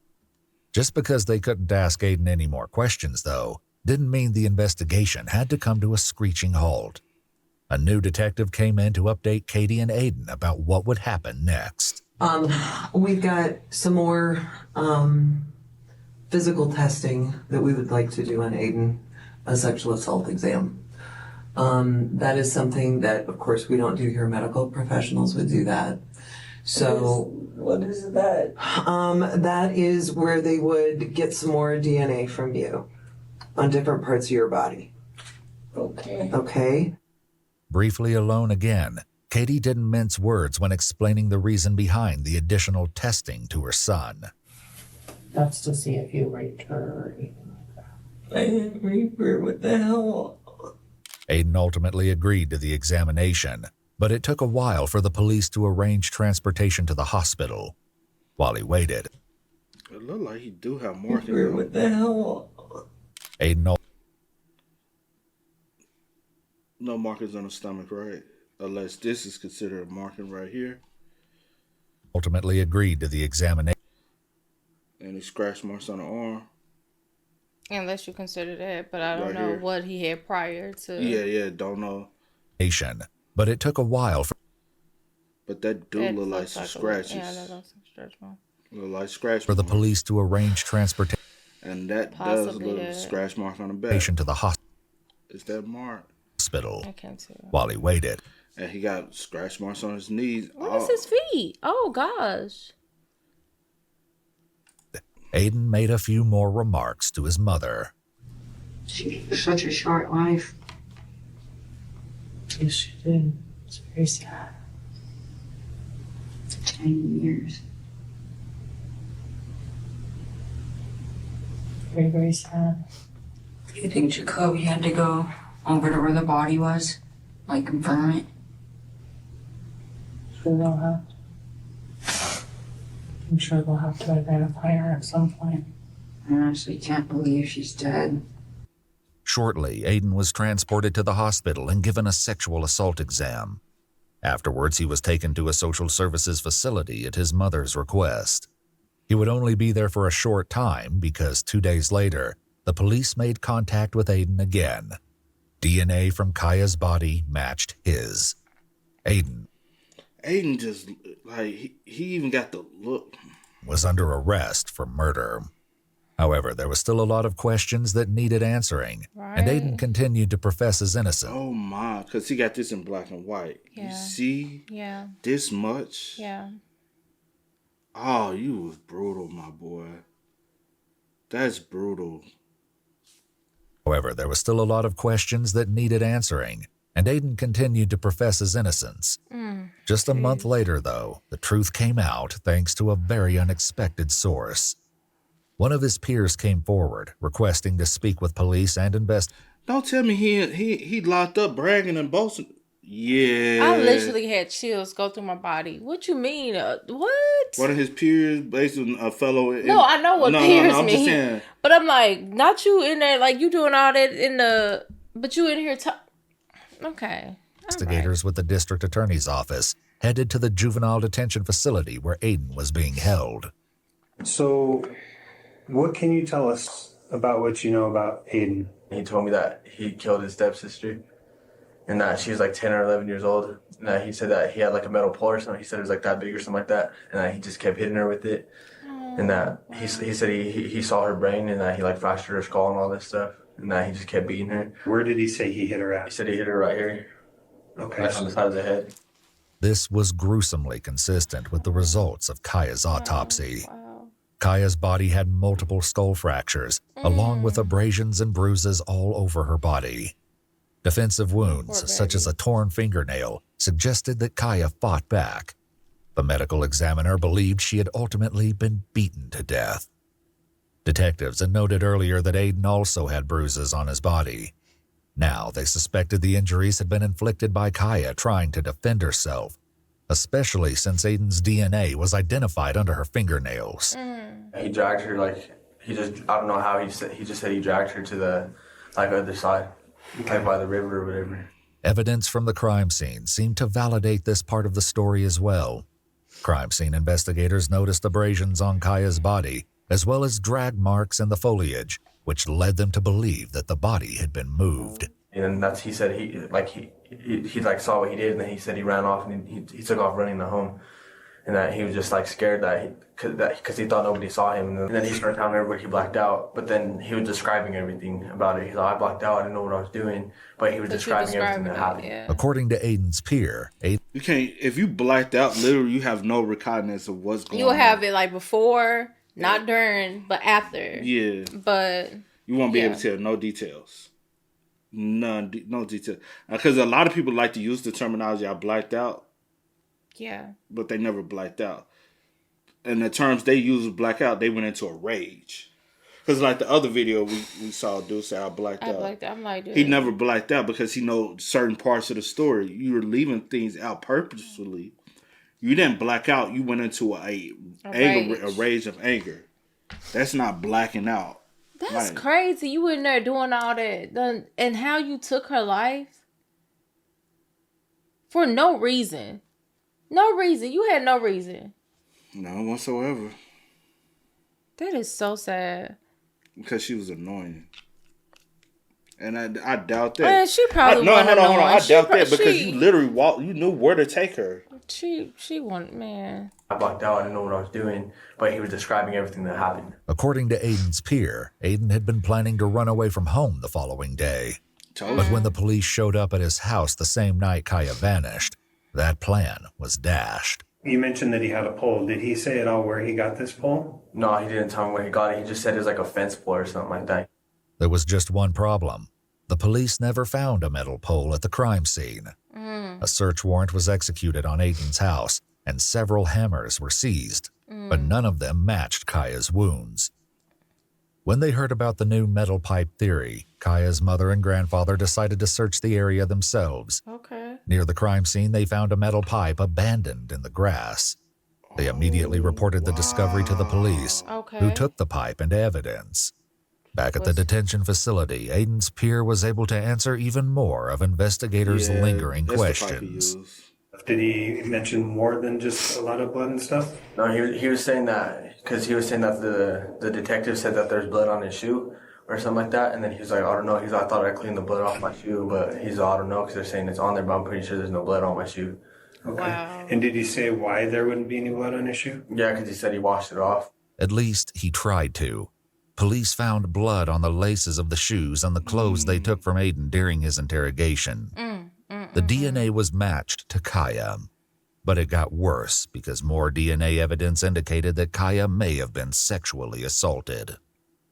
Just because they couldn't ask Aiden any more questions, though, didn't mean the investigation had to come to a screeching halt. A new detective came in to update Katie and Aiden about what would happen next. We've got some more physical testing that we would like to do on Aiden, a sexual assault exam. That is something that, of course, we don't do here. Medical professionals would do that. So what is that? That is where they would get some more DNA from you on different parts of your body. Okay. Briefly alone again, Katie didn't mince words when explaining the reason behind the additional testing to her son. That's to see if you raped her or anything like that. I didn't rape her. What the hell? Aiden ultimately agreed to the examination, but it took a while for the police to arrange transportation to the hospital. While he waited, It looked like he do have markings. What the hell? Aiden No markings on the stomach, right? Unless this is considered a marking right here. ultimately agreed to the examination. And he scratch marks on the arm. Unless you consider that, but I don't Right know here. what he had prior to. Yeah, don't know. But it took a while for. But that do That look like looks some like scratches. yeah, that looks like stretch mark. Look like scratch For the mark. police to arrange transportation. And that Possibly does look that. scratch mark on the back. To the Is that mark? hospital. I can't tell. While he waited. And he got scratch marks on his knees. What is his feet? Oh gosh. Aiden made a few more remarks to his mother. She had such a short life. Yes, she did. It's very sad. 10 years. Very, very sad. You think Jacoby had to go over to where the body was? Like, confirm it? Sure they'll have to. I'm sure they'll have to identify her at some point. I honestly can't believe she's dead. Shortly, Aiden was transported to the hospital and given a sexual assault exam. Afterwards, he was taken to a social services facility at his mother's request. He would only be there for a short time because 2 days later, the police made contact with Aiden again. DNA from Kaya's body matched his. Aiden just, like, he even got the look. Was under arrest for murder. However, there was still a lot of questions that needed answering, and Aiden continued to profess his innocence. Oh my, because he got this in black and white. Yeah. You see? Yeah. This much? Yeah. Oh, you was brutal, my boy. That's brutal. However, there was still a lot of questions that needed answering, and Aiden continued to profess his innocence. Just a month later, though, the truth came out thanks to a very unexpected source. One of his peers came forward, requesting to speak with police and investigators. Don't tell me he locked up bragging and boasting. Yeah. I literally had chills go through my body. What you mean? What? One of his peers, basically a fellow. No, I know what peers I'm mean. just saying. But I'm like, not you in there, like you doing all that in the, but you in here. Okay. Investigators with the district attorney's office headed to the juvenile detention facility where Aiden was being held. So, what can you tell us about what you know about Aiden? He told me that he killed his stepsister and that she was like 10 or 11 years old. And that he said that he had like a metal pole or something. He said it was like that big or something like that. And that he just kept hitting her with it. And that he said he saw her brain and that he like fractured her skull and all this stuff. And that he just kept beating her. Where did he say he hit her at? He said he hit her right here. Okay. Like on the side of the head. This was gruesomely consistent with the results of Kaya's autopsy. Kaya's body had multiple skull fractures, along with abrasions and bruises all over her body. Defensive wounds, such as a torn fingernail, suggested that Kaya fought back. The medical examiner believed she had ultimately been beaten to death. Detectives had noted earlier that Aiden also had bruises on his body. Now they suspected the injuries had been inflicted by Kaya trying to defend herself, especially since Aiden's DNA was identified under her fingernails. He dragged her like, I don't know how he just said he dragged her to the like other side, like by the river or whatever. Evidence from the crime scene seemed to validate this part of the story as well. Crime scene investigators noticed abrasions on Kaya's body, as well as drag marks in the foliage, which led them to believe that the body had been moved. And that's, he said he saw what he did, and then he said he ran off and he took off running to home. And that he was just like scared because he thought nobody saw him. And then he started telling everybody he blacked out. But then he was describing everything about it. He's like, I blacked out, I didn't know what I was doing. But he was describing everything that happened. Yeah. According to Aiden's peer, You can't, if you blacked out, literally you have no recognizance of what's going on. You'll have it like before, not during, but after. Yeah. But you won't be able to tell no details. No detail. Because a lot of people like to use the terminology, I blacked out. Yeah. But they never blacked out. And the terms they use blackout, they went into a rage. Because like the other video we saw, dude say I blacked out. I'm like, dude. He never blacked out because he knows certain parts of the story. You were leaving things out purposefully. You didn't black out. You went into a rage of anger. That's not blacking out. That's crazy. You in there doing all that. And how you took her life? For no reason. No reason. You had no reason. None whatsoever. That is so sad. Because she was annoying. And I doubt that. Man, she probably hold wasn't on. annoying. I doubt that because She you literally you knew where to take her. She wasn't, man. I blacked out. I didn't know what I was doing, but he was describing everything that happened. According to Aiden's peer, Aiden had been planning to run away from home the following day. But when the police showed up at his house the same night Kaya vanished, that plan was dashed. You mentioned that he had a pole. Did he say at all where he got this pole? No, he didn't tell me where he got it. He just said it was like a fence pole or something like that. There was just one problem. The police never found a metal pole at the crime scene. A search warrant was executed on Aiden's house, and several hammers were seized, but none of them matched Kaya's wounds. When they heard about the new metal pipe theory, Kaya's mother and grandfather decided to search the area themselves. Okay. Near the crime scene, they found a metal pipe abandoned in the grass. They immediately reported the discovery to the police, who took the pipe into evidence. Back at the detention facility, Aiden's peer was able to answer even more of investigators' lingering questions. Did he mention more than just a lot of blood and stuff? No, he was saying that because he was saying that the detective said that there's blood on his shoe or something like that, and then he was like, I don't know. He's like, I thought I cleaned the blood off my shoe, but he's like, I don't know because they're saying it's on there, but I'm pretty sure there's no blood on my shoe. Okay. Wow. And did he say why there wouldn't be any blood on his shoe? Yeah, because he said he washed it off. At least he tried to. Police found blood on the laces of the shoes and the clothes they took from Aiden during his interrogation. The DNA was matched to Kaya, but it got worse because more DNA evidence indicated that Kaya may have been sexually assaulted.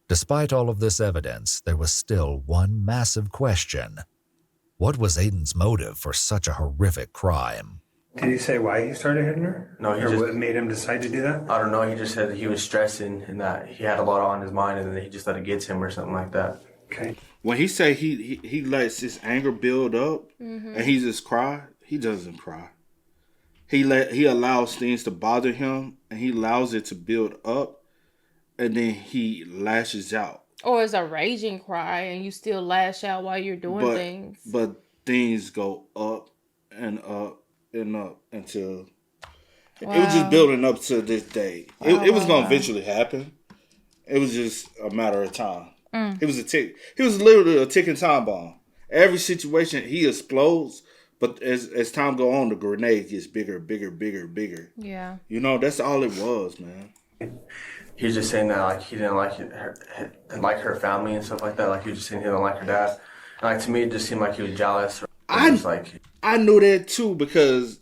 Despite all of this evidence, there was still one massive question. What was Aiden's motive for such a horrific crime? Did he say why he started hitting her? No, what made him decide to do that? I don't know. He just said that he was stressing and that he had a lot on his mind, and then he just let it get to him or something like that. Okay. When he say he lets his anger build up and he just cry, he doesn't cry. He allows things to bother him and he allows it to build up, and then he lashes out. Or it's a raging cry and you still lash out while you're doing things. But things go up and up and up until it was just building up to this day. It was going to eventually happen. It was just a matter of time. He was literally a ticking time bomb. Every situation he explodes, but as time go on, the grenade gets bigger, bigger, bigger, bigger. Yeah. You know, that's all it was, man. He was just saying that like he didn't like her family and stuff like that. Like he was just saying he didn't like her dad. And, like to me, it just seemed like he was jealous. I knew that too because.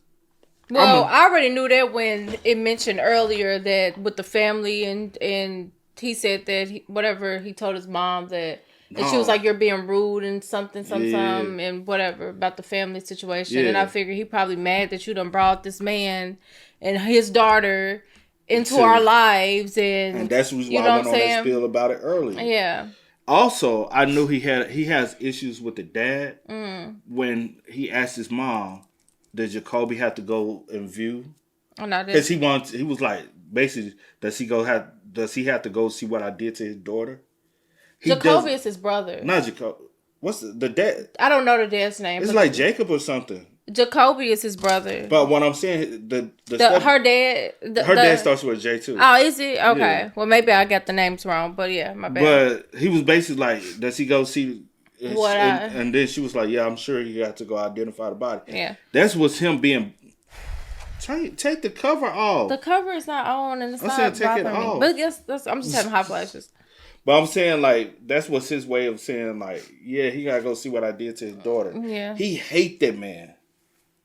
Well, I already knew that when it mentioned earlier that with the family and he said that whatever he told his mom that she was like, you're being rude and something and whatever about the family situation. And I figured he probably mad that you done brought this man and his daughter into our lives. And that's why I went on that spiel about it earlier. Yeah. Also, I knew he has issues with the dad when he asked his mom, did Jacoby have to go and view? Because he was like, basically, does he have to go see what I did to his daughter? Jacoby is his brother. Not Jacoby. What's the dad? I don't know the dad's name. It's like Jacob or something. Jacoby is his brother. But what I'm saying, her dad. Her dad starts with J too. Oh, is it? Okay. Yeah. Well, maybe I got the names wrong, but yeah, my bad. But he was basically like, does he go see? And then she was like, yeah, I'm sure he had to go identify the body. Yeah. That's what's him being. Take the cover off. The cover is not on, and it's not bothering me. But yes, I'm just having hot flashes. But I'm saying, like, that's what's his way of saying, like, yeah, he gotta go see what I did to his daughter. Yeah. He hate that man.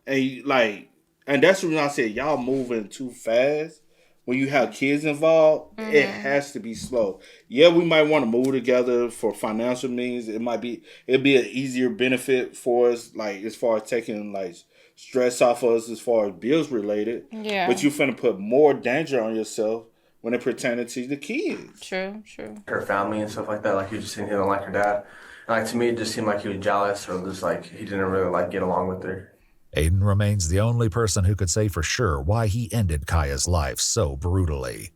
And that's the reason I said, y'all moving too fast. When you have kids involved, it has to be slow. Yeah, we might want to move together for financial means. It'd be an easier benefit for us, like, as far as taking, like, stress off of us as far as bills related. Yeah. But you're finna put more danger on yourself when it pertains to the kids. True. Her family and stuff like that. Like he was just saying he didn't like her dad. And like to me, it just seemed like he was jealous or just like he didn't really like get along with her. Aiden remains the only person who could say for sure why he ended Kaya's life so brutally.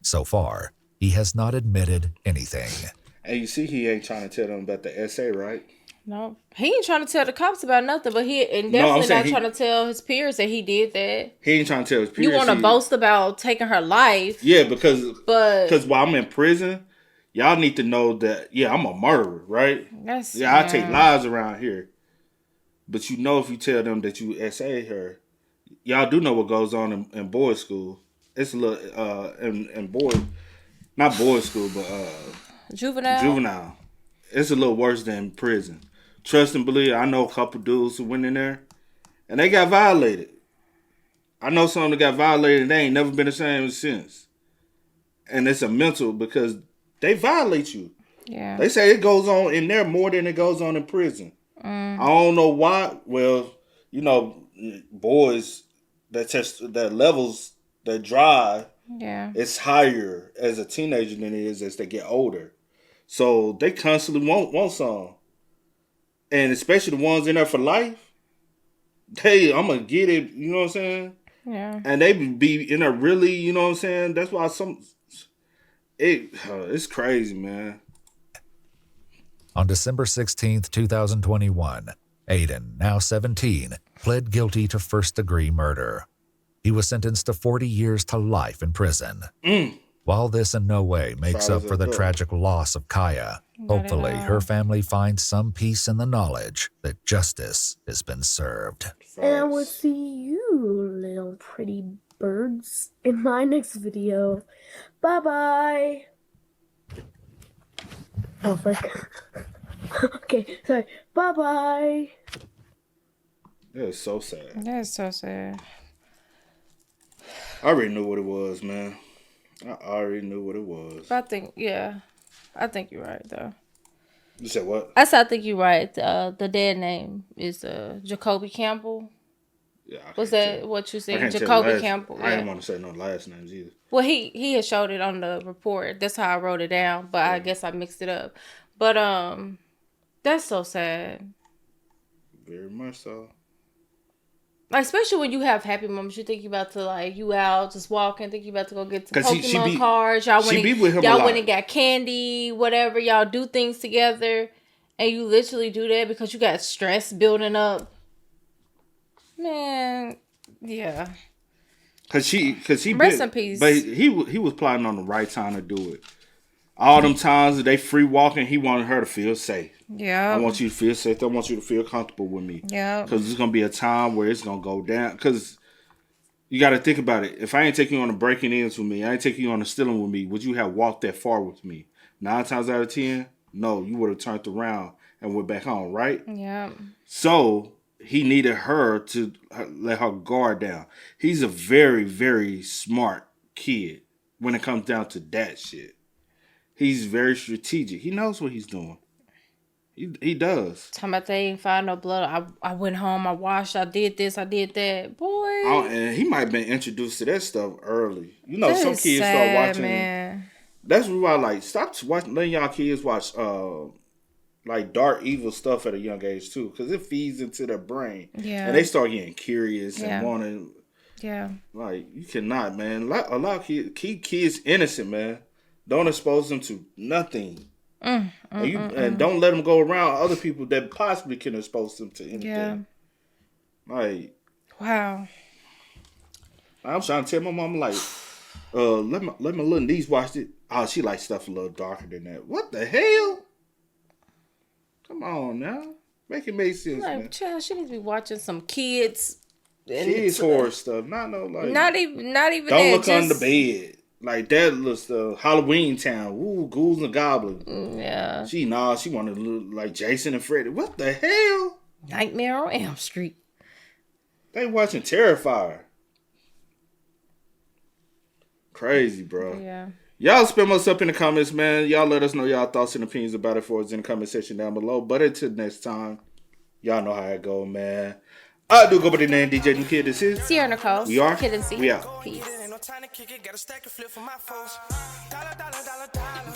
So far, he has not admitted anything. And you see he ain't trying to tell them about the essay, right? No, he ain't trying to tell the cops about nothing, but definitely not trying to tell his peers that he did that. He ain't trying to tell his peers. You want to boast about taking her life. Yeah, because while I'm in prison, y'all need to know that, yeah, I'm a murderer, right? That's, I take lives around here. But you know if you tell them that you SA her, y'all do know what goes on in boys' school. It's a little, in boys, not boys' school, but juvenile. It's a little worse than prison. Trust and believe, I know a couple dudes who went in there, and they got violated. I know some that got violated, and they ain't never been the same since. And it's a mental, because they violate you. Yeah. They say it goes on in there more than it goes on in prison. I don't know why. Well, you know, boys that test that levels that drive, it's higher as a teenager than it is as they get older. So they constantly want some, and especially the ones in there for life. Hey, I'm gonna get it. You know what I'm saying? Yeah. And they be in there really. You know what I'm saying? That's why it's crazy, man. On December 16th, 2021, Aiden, now 17, pled guilty to first-degree murder. He was sentenced to 40 years to life in prison. While this in no way makes up for the tragic loss of Kaya, hopefully her family finds some peace in the knowledge that justice has been served. And I will see you, little pretty birds, in my next video. Bye-bye. Oh, frick. Okay, sorry. Bye-bye. That is so sad. That is so sad. I already knew what it was, man. I already knew what it was. But I think you're right, though. You said what? I think you're right. The dead name is Jacoby Campbell. Yeah. Was that what you said? Jacoby Campbell. I didn't want to say no last names either. Well, he had showed it on the report. That's how I wrote it down. But I guess I mixed it up. But that's so sad. Very much so. Like, especially when you have happy moments, you think you about to, like, you out just walking, think you about to go get some Pokemon cards. Y'all went and got candy, whatever. Y'all do things together, and you literally do that because you got stress building up. Man, yeah. Cause he rest in peace. But he was plotting on the right time to do it. All them times that they free walking, he wanted her to feel safe. Yeah. I want you to feel safe. I want you to feel comfortable with me. Yeah. Because there's going to be a time where it's going to go down. Because you got to think about it. If I ain't taking you on a breaking ins with me, I ain't taking you on a stealing with me, would you have walked that far with me? 9 times out of 10, no, you would have turned around and went back home, right? Yeah. So he needed her to let her guard down. He's a very, very smart kid when it comes down to that shit. He's very strategic. He knows what he's doing. He does. Talking about they ain't find no blood. I went home, I washed, I did this, I did that. Boy. And he might have been introduced to that stuff early. You know, that some kids sad, start watching. Man. That's why I like stop letting y'all kids watch like dark, evil stuff at a young age too, because it feeds into their brain. Yeah. And they start getting curious and wanting. Yeah. Like you cannot, man. A lot of kids keep kids innocent, man. Don't expose them to nothing. And don't let them go around other people that possibly can expose them to anything. Yeah. Like, wow. I'm trying to tell my mom, like, let my little niece watch it. Oh, she likes stuff a little darker than that. What the hell? Come on now. Make it make sense, like, man. Child, she needs to be watching some kids horror stuff. Not even don't that, look under the bed. Like that looks Halloween Town. Ooh, ghouls and goblins. Yeah. She wanted to look like Jason and Freddy. What the hell? Nightmare on Elm Street. They watching Terrifier. Crazy, bro. Yeah. Y'all spam us up in the comments, man. Y'all let us know y'all thoughts and opinions about it for us in the comment section down below. But until next time, y'all know how it go, man. I do go by the name DJ New Kid. This is Sierra Nicole. We are. Kid and C. We out. Peace. Time to kick it, got a stack of flip for my foes. Dollar, dollar, dollar, dollar.